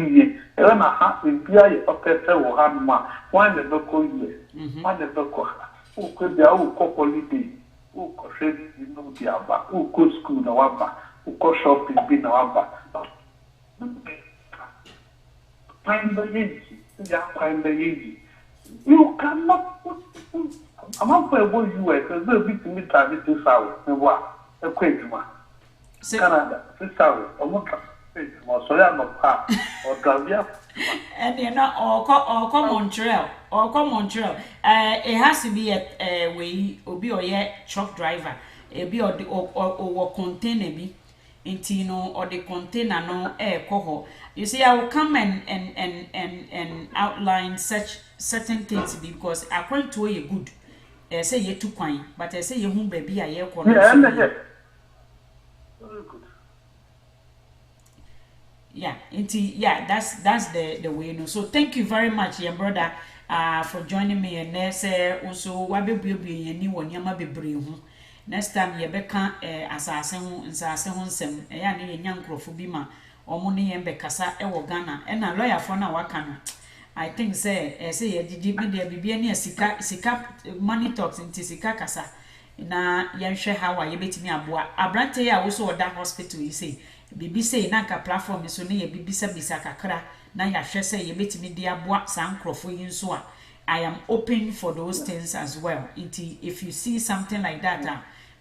even a half in Pia or Hanma, one never call you, one never call. Who could be our holiday? Who could trade the Abba? Who could school the Wabba? Who could shop in Binawaba? Find the age. You cannot put. I'm not going to go US because they'll be to me to this hour. A quick one. Canada, this hour. I'm not going to so I'm not or Gambia. And you know, or come Montreal, or come Montreal. It has to be a way, or be a truck driver, a be or container be. Intino or the container no air coho. You see, I will come and outline such certain things because according to you good. I say you too kind, but I say you home baby I hear very good. Yeah, that's the way, you know. So thank you very much, your brother, for joining me and say also wabe be any one yama be brave. Next time you beka asase ho nsem ya ne nya nkrofo bi ma omo ne ye bekasa e wo Ghana e na lawyer for na waka no I think say ye didi me de bibia ne sika money talks into sika kasa na ye hwe how ye betimi aboa abrante ya wo so oda hospital you say bibi say na ka platform so ne ye bibi bisa kakra na ya hwe say ye betimi de aboa sankrofo yi nso a I am open for those things as well. If you see something like that,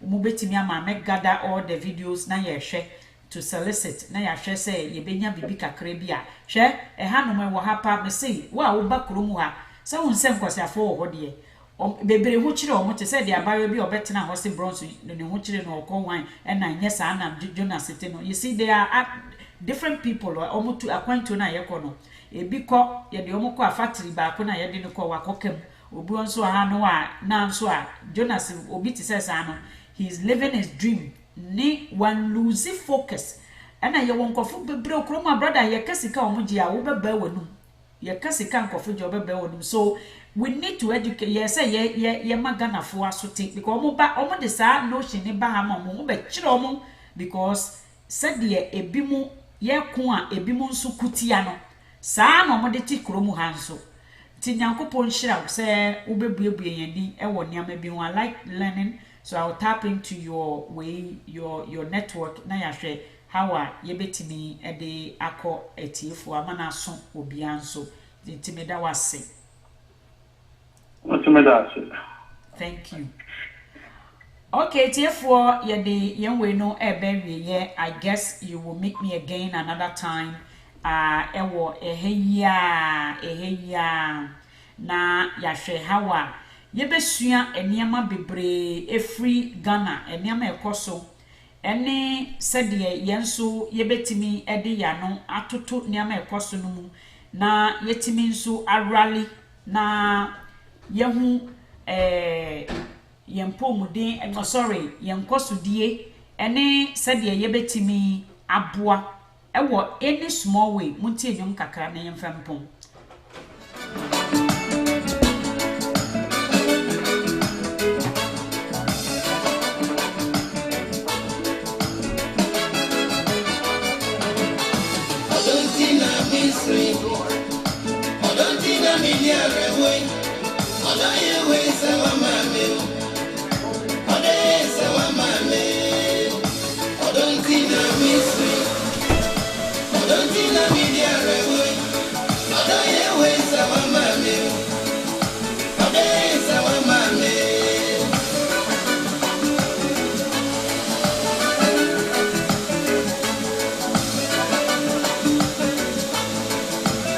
mo betimi ama me gather all the videos na ye hwe to solicit na ya hwe say ye benya bibi kakra bi a hwe ha no me wo ha pa me say wa wo ba kromu ha say won se nkosiafo wo ho de bebre ho kire o mo te say de abayo bi obetena ho se bronze ne ho kire no okon wan na nye sa na Jonas te no. You see there are different people o mo to akwanto na ye ko no ebi ko ye de o mo ko factory ba ko na ye de no ko wakokam obi onso ha no a na nso a Jonas obi te say sa no he is living his dream ni one lose focus ana ye won kofo bebre okroma brother ye kasika o mo ji a wo beba wanu ye kasika nkofo je o beba wanu. So we need to educate. Yes, ye magana for us to take because omo de sa notion ni ba ha mo be chire omo because said ye ebimu ye ko a ebimu nso kutia no sa na omo de ti kromu ha nso ti nyankopon hira say wo bebuebue yandi e wo niam bi one like learning. So I'll tap into your way your network na ya hwe how a ye betimi e de akọ etiefo amana so obi anso ntimi da wase. Thank you. Okay, therefore, ye no ebe I guess you will meet me again another time. Ewo eheya na ya hwe hawa ye besua eniema bebre efri Ghana eniema ekoso ene sede yenso ye betimi ede ya no atoto eniema ekoso no mu na yetimi nso arally na yehu yempomuden sorry yenkosudie ene sede ye betimi aboa ewo any small way muntie nyom kakra na yemfempom. I don't